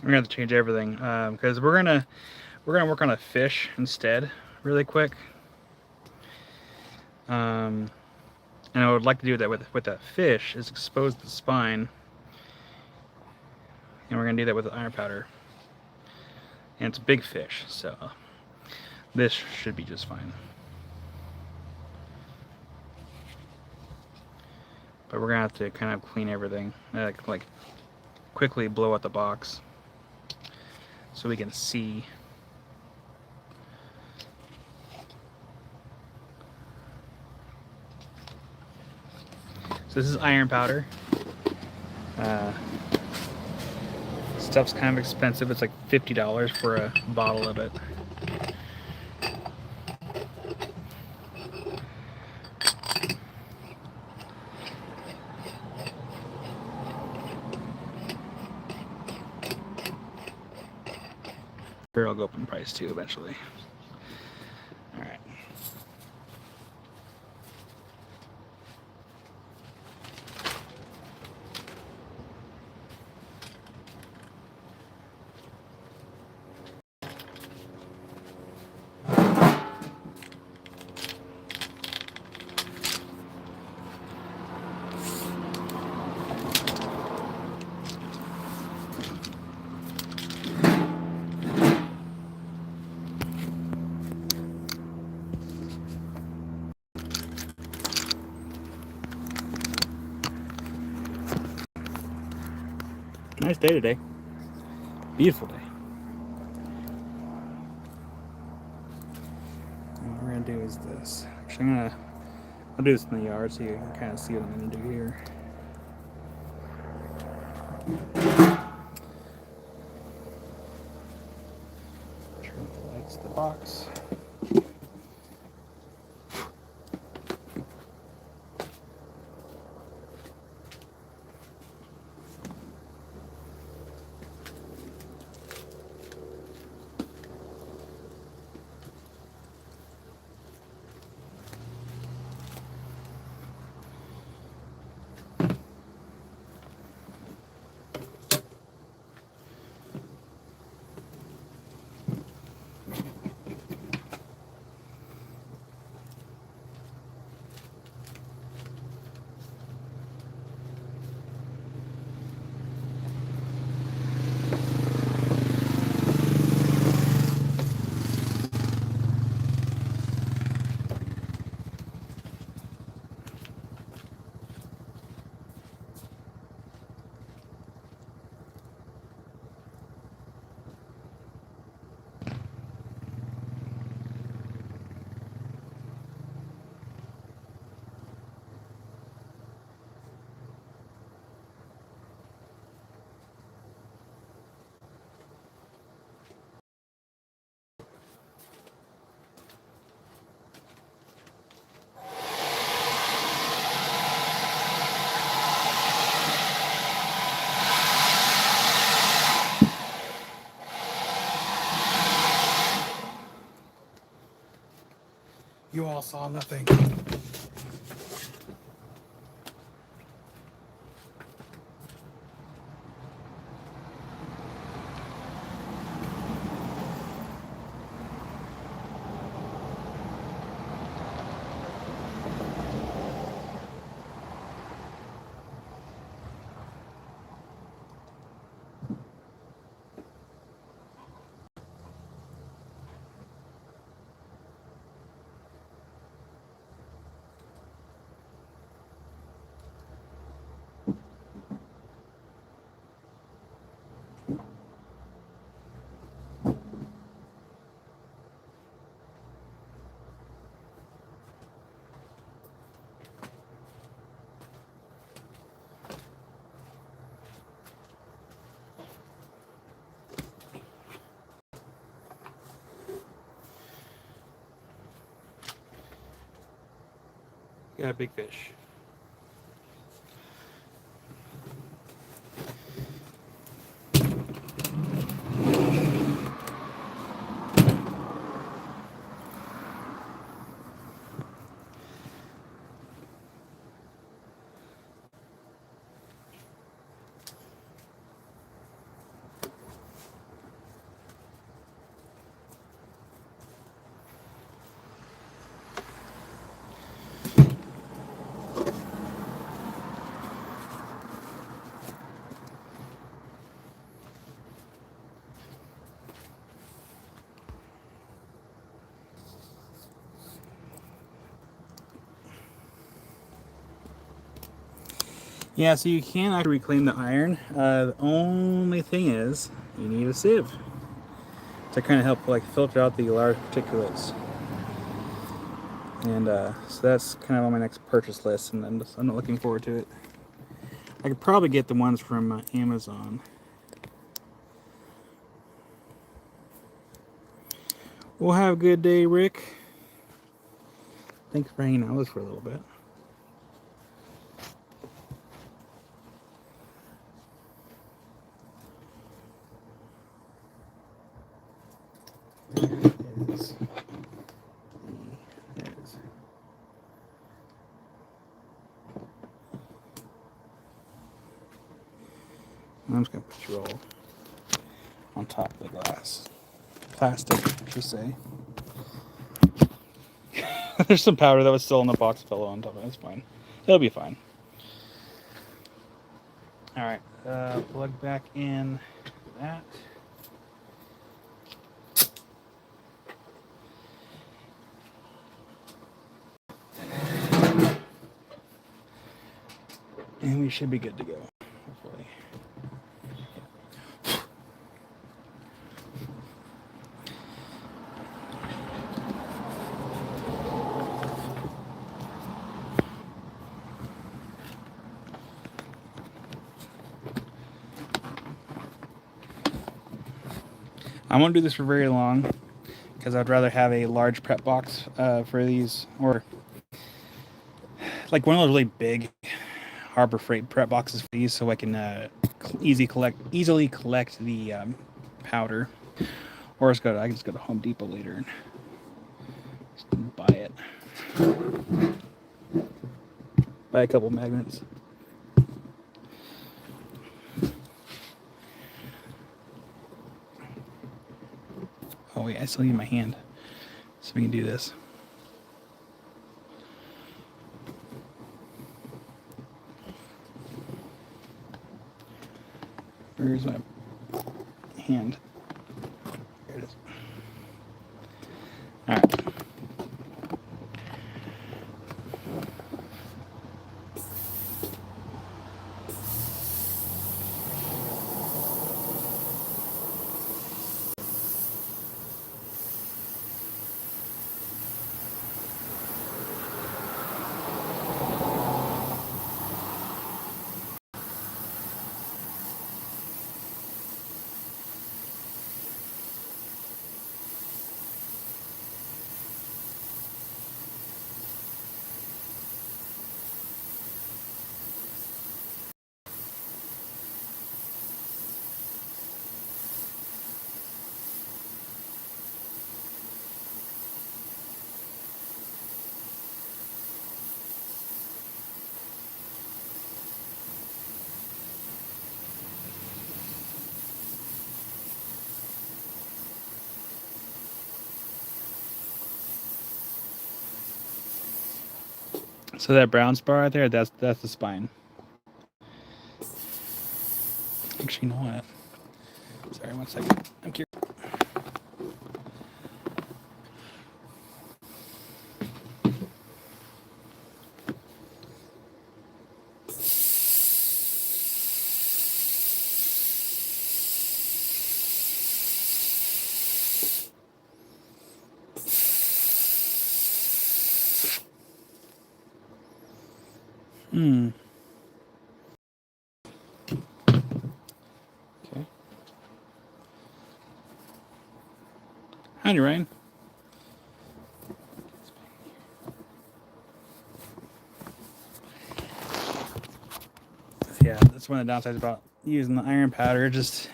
We're gonna have to change everything because we're gonna work on a fish instead, really quick. And I would like to do that with that fish is expose the spine, and we're gonna do that with the iron powder. And it's a big fish, so this should be just fine. But we're gonna have to kind of clean everything, like quickly blow out the box so we can see. So this is iron powder. Stuff's kind of expensive. It's like $50 for a bottle of it. Sure, I'll go up in price too eventually. All right. Nice day today. Beautiful day. And what we're gonna do is this. Actually, I'll do this in the yard so you can kind of see what I'm gonna do here. Turn the lights to the box. You all saw nothing. Got a big fish. Yeah, so you can actually reclaim the iron. The only thing is, you need a sieve to kind of help like filter out the large particulates. And so that's kind of on my next purchase list, and I'm not looking forward to it. I could probably get the ones from Amazon. We'll have a good day, Rick. Thanks for hanging out with us for a little bit. There it is. There it is. I'm just going to put you all on top of the glass. Plastic, I should say. There's some powder that was still in the box fell on top of it. It's fine. It'll be fine. Alright, plug back in that. And we should be good to go, hopefully. I won't do this for very long because I'd rather have a large prep box for these, or like one of those really big Harbor Freight prep boxes for these, so I can easily collect the powder. Or I can just go to Home Depot later and just buy it. Buy a couple magnets. Oh wait, I still need my hand, so we can do this. Where's my hand? There it is. All right. So that brown spot right there, that's the spine. Actually, you know what? Sorry, 1 second. I'm curious. Okay. Howdy, Ryan. Yeah, that's one of the downsides about using the iron powder. Just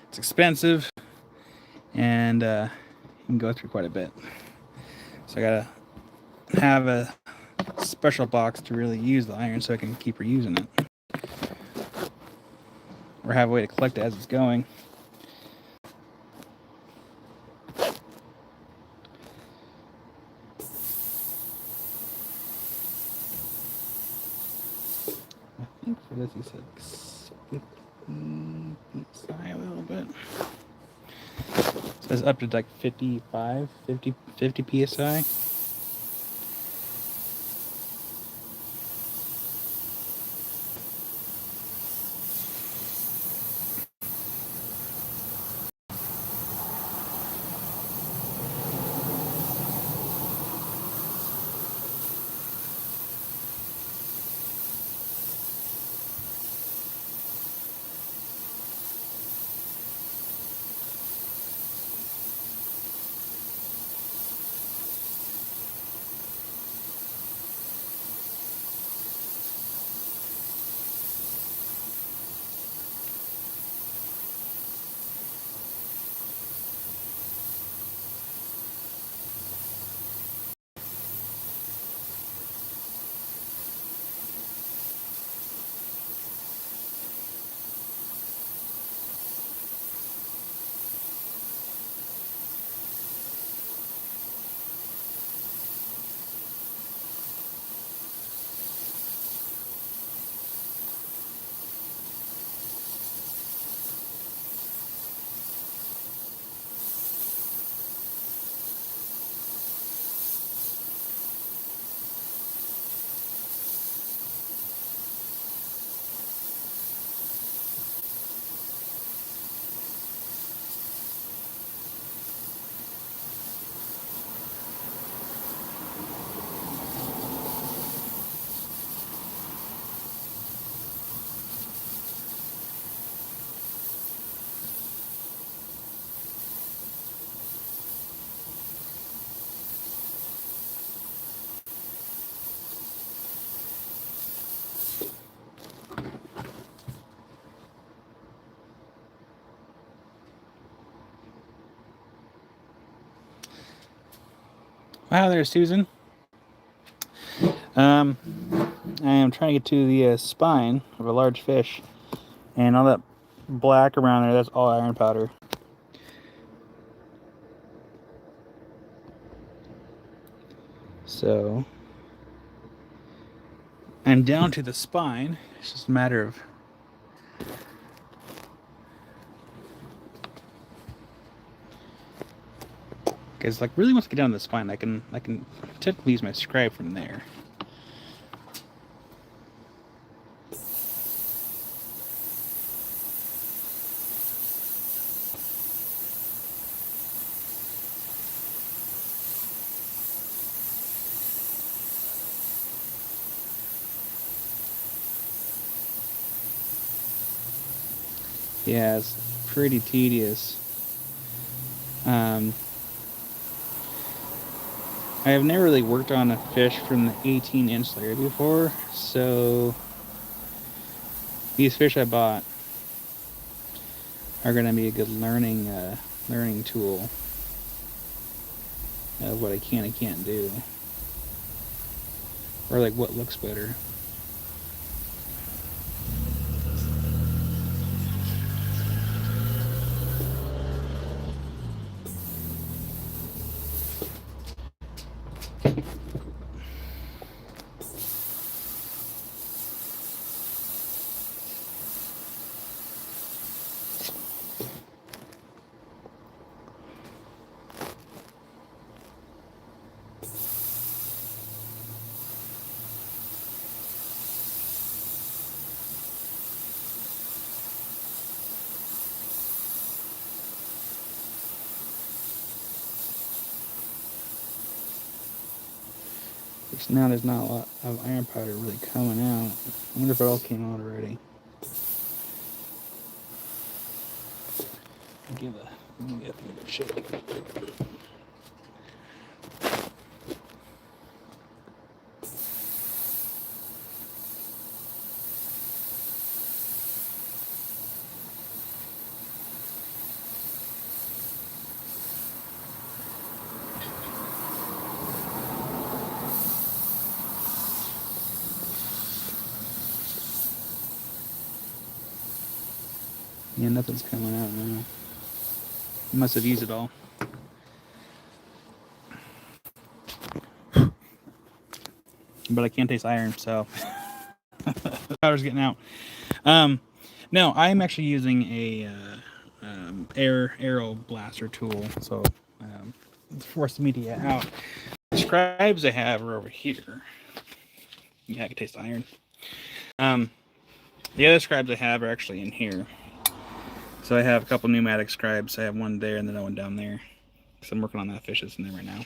it's expensive, and you can go through quite a bit. So I gotta have a special box to really use the iron, so I can keep reusing it, or have a way to collect it as it's going. I think for this he said 50 psi a little bit. It says up to like 55, 50 psi. Wow, there, Susan. I am trying to get to the spine of a large fish, and all that black around there, that's all iron powder. So I'm down to the spine. It's just a matter of because like really wants to get down to the spine. I can technically use my scribe from there. Yeah, it's pretty tedious. I have never really worked on a fish from the 18-inch layer before, so these fish I bought are going to be a good learning tool of what I can and can't do, or like what looks better. Because now there's not a lot of iron powder really coming out. I wonder if it all came out already. Give a good shake. Yeah, nothing's coming out now. Must have used it all. But I can't taste iron, so the powder's getting out. No, I'm actually using a arrow blaster tool, so force the media out. The scribes I have are over here. Yeah, I can taste iron. The other scribes I have are actually in here. So I have a couple pneumatic scribes. I have one there and then one down there. So I'm working on that fish that's in there right now.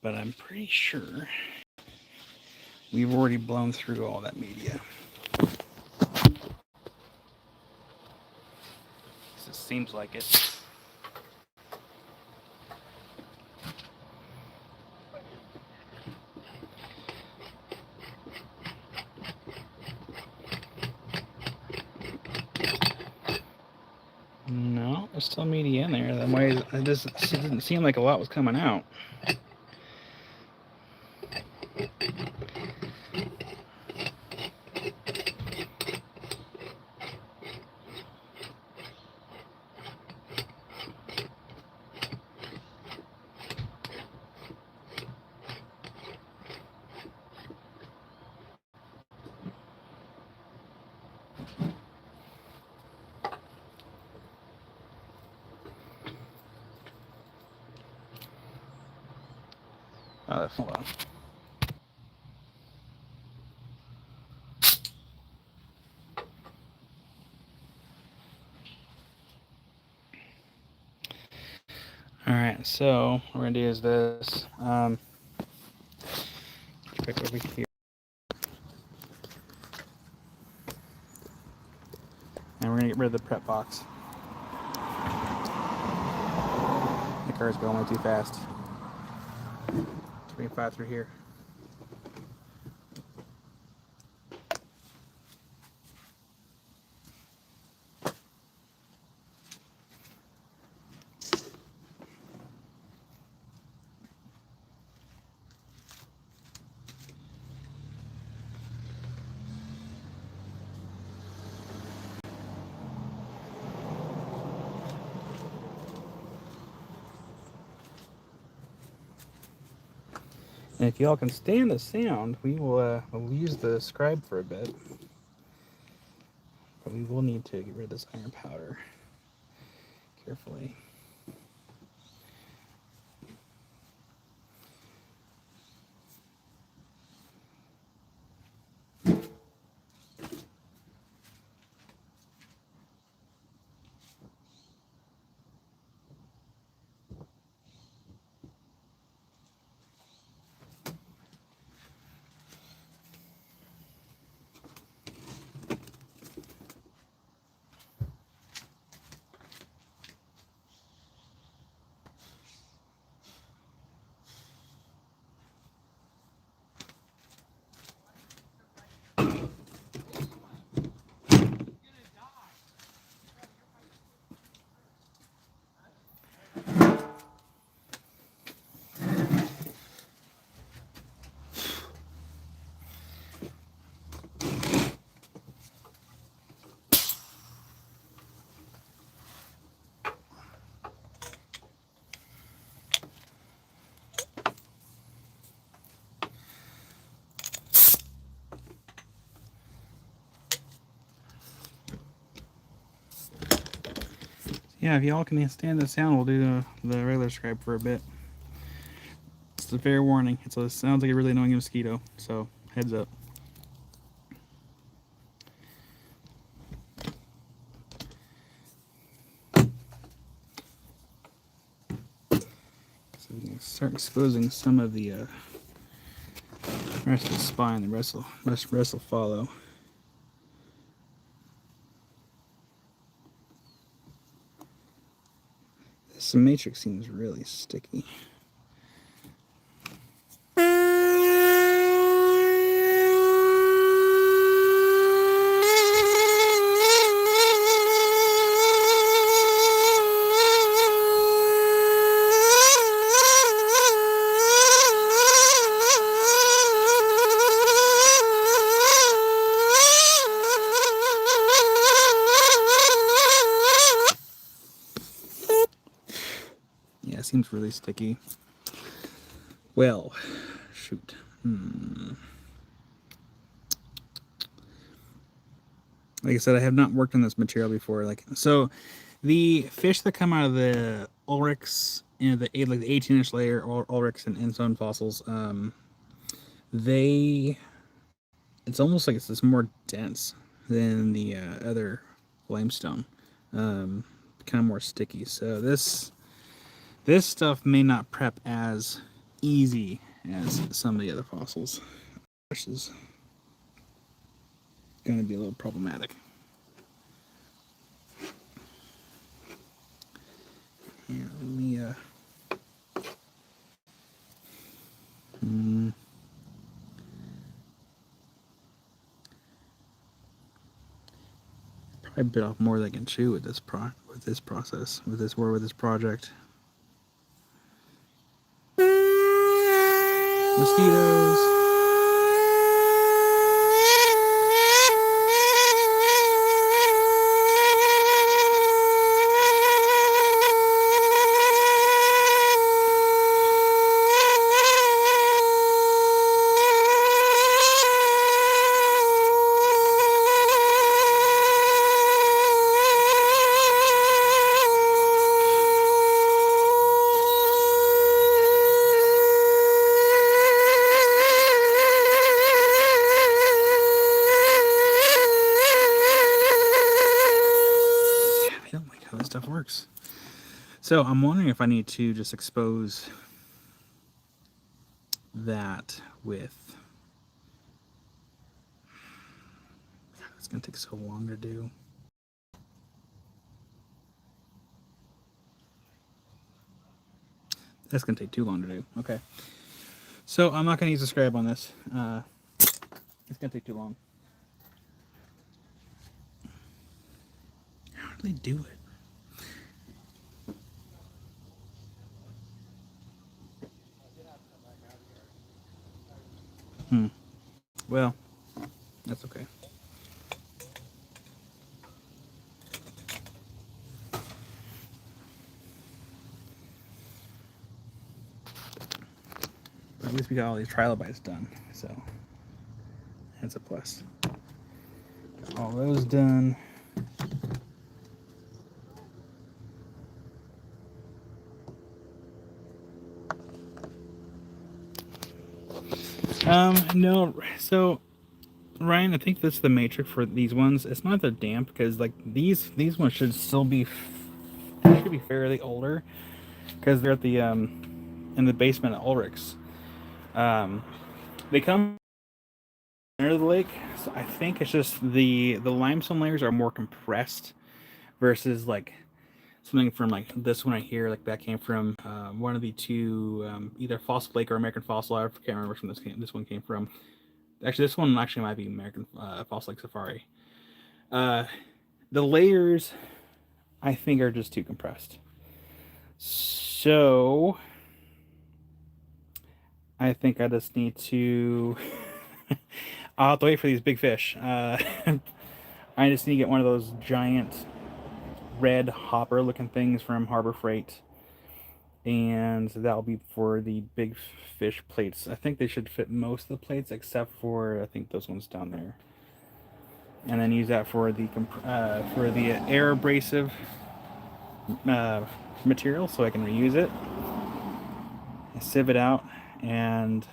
But I'm pretty sure we've already blown through all that media. It seems like it. No, there's still media in there. That way, it didn't seem like a lot was coming out. Hold on. All right, so what we're gonna do is this. Pick over here, and we're gonna get rid of the prep box. The car's going way too fast. So we can fly through here. And if y'all can stand the sound, we will we'll use the scribe for a bit. But we will need to get rid of this iron powder carefully. Yeah, if y'all can stand the sound, we'll do the regular scribe for a bit. It's a fair warning. It sounds like a really annoying mosquito, so heads up. So we can start exposing some of the rest of the spine. The rest will follow. This matrix seems really sticky. really sticky. Well, shoot. Like I said, I have not worked on this material before. Like, so the fish that come out of the ulrix, the 18-inch layer ulrix and end fossils, they, it's almost like it's more dense than the other limestone, kind of more sticky. So this stuff may not prep as easy as some of the other fossils, which is going to be a little problematic. Yeah, let me probably bit off more than I can chew with this process, with this project. Mosquitoes. I don't like how this stuff works. So I'm wondering if I need to just expose that with. God, it's gonna take so long to do. That's gonna take too long to do. Okay. So I'm not gonna use a scribe on this. It's gonna take too long. How do they do it? Well, that's okay. But at least we got all these trilobites done, so that's a plus. Got all those done. No, so Ryan, I think that's the matrix for these ones. It's not they're damp because like these ones should still be fairly older because they're at the in the basement of Ulrich's. They come under the lake, so I think it's just the limestone layers are more compressed versus like something from like this one right here. Like that came from one of the two, either Fossil Lake or American Fossil. I can't remember which one this one came from. Actually, this one actually might be American Fossil Lake Safari. The layers, I think, are just too compressed. So, I think I just need to. I'll have to wait for these big fish. I just need to get one of those giant red hopper-looking things from Harbor Freight, and that'll be for the big fish plates. I think they should fit most of the plates except for I think those ones down there. And then use that for the air abrasive material, so I can reuse it, sieve it out, and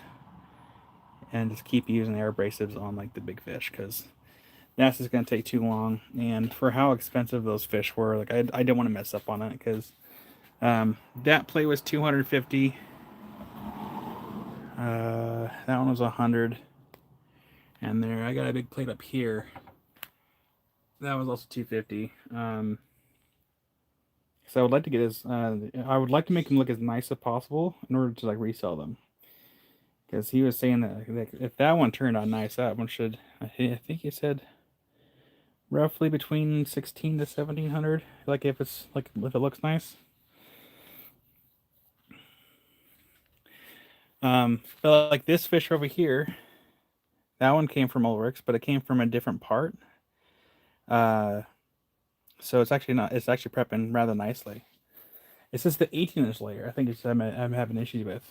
just keep using air abrasives on like the big fish because that's just gonna take too long. And for how expensive those fish were, like I didn't want to mess up on it because that plate was $250. That one was $100, and there I got a big plate up here. That was also $250. So I would like to get I would like to make them look as nice as possible in order to like resell them. Because he was saying that if that one turned out nice, that one should. I think he said roughly between 16 to 1700. Like if it looks nice. But like this fish over here, that one came from Ulrich's, but it came from a different part. So it's actually not. It's actually prepping rather nicely. It's just the 18-inch layer. I think it's I'm having issues with.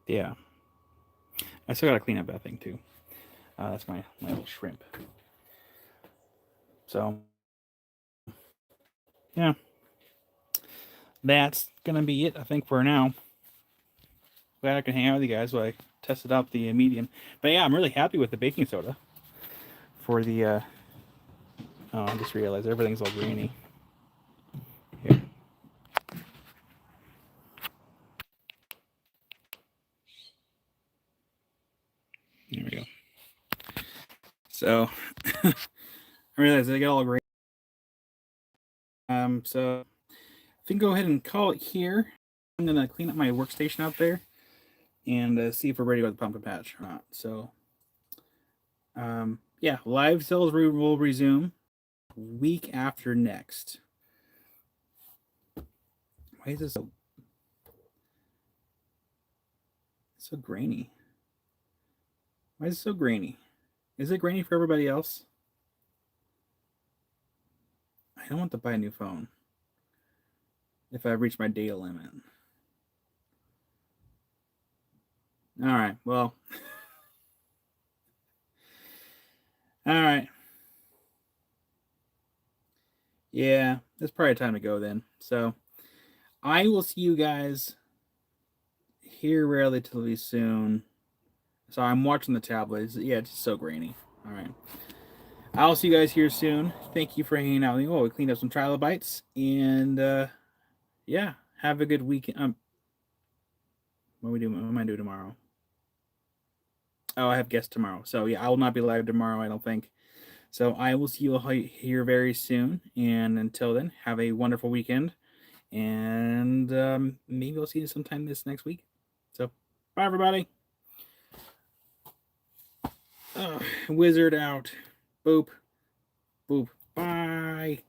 Yeah. I still gotta clean up that thing too. That's my little shrimp. So yeah, that's gonna be it. I think for now. Glad I can hang out with you guys while I tested out the medium. But yeah, I'm really happy with the baking soda for the. Oh, I just realized everything's all grainy. Here. There we go. So I realized I got all grainy. So I think go ahead and call it here. I'm gonna clean up my workstation out there and see if we're ready with the pumpkin patch or not. So yeah, live sales will resume week after next. Why is this so grainy? Why is it so grainy? Is it grainy for everybody else? I don't want to buy a new phone if I've reached my data limit. All right, well. All right. Yeah, it's probably time to go then. So I will see you guys here relatively soon. So I'm watching the tablet. Yeah, it's just so grainy. All right. I'll see you guys here soon. Thank you for hanging out with me. Oh, we cleaned up some trilobites. And yeah, have a good weekend. What am I doing tomorrow? Oh, I have guests tomorrow. So yeah, I will not be live tomorrow, I don't think. So I will see you all here very soon. And until then, have a wonderful weekend. And maybe I'll see you sometime this next week. So bye, everybody. Wizard out. Boop. Boop. Bye.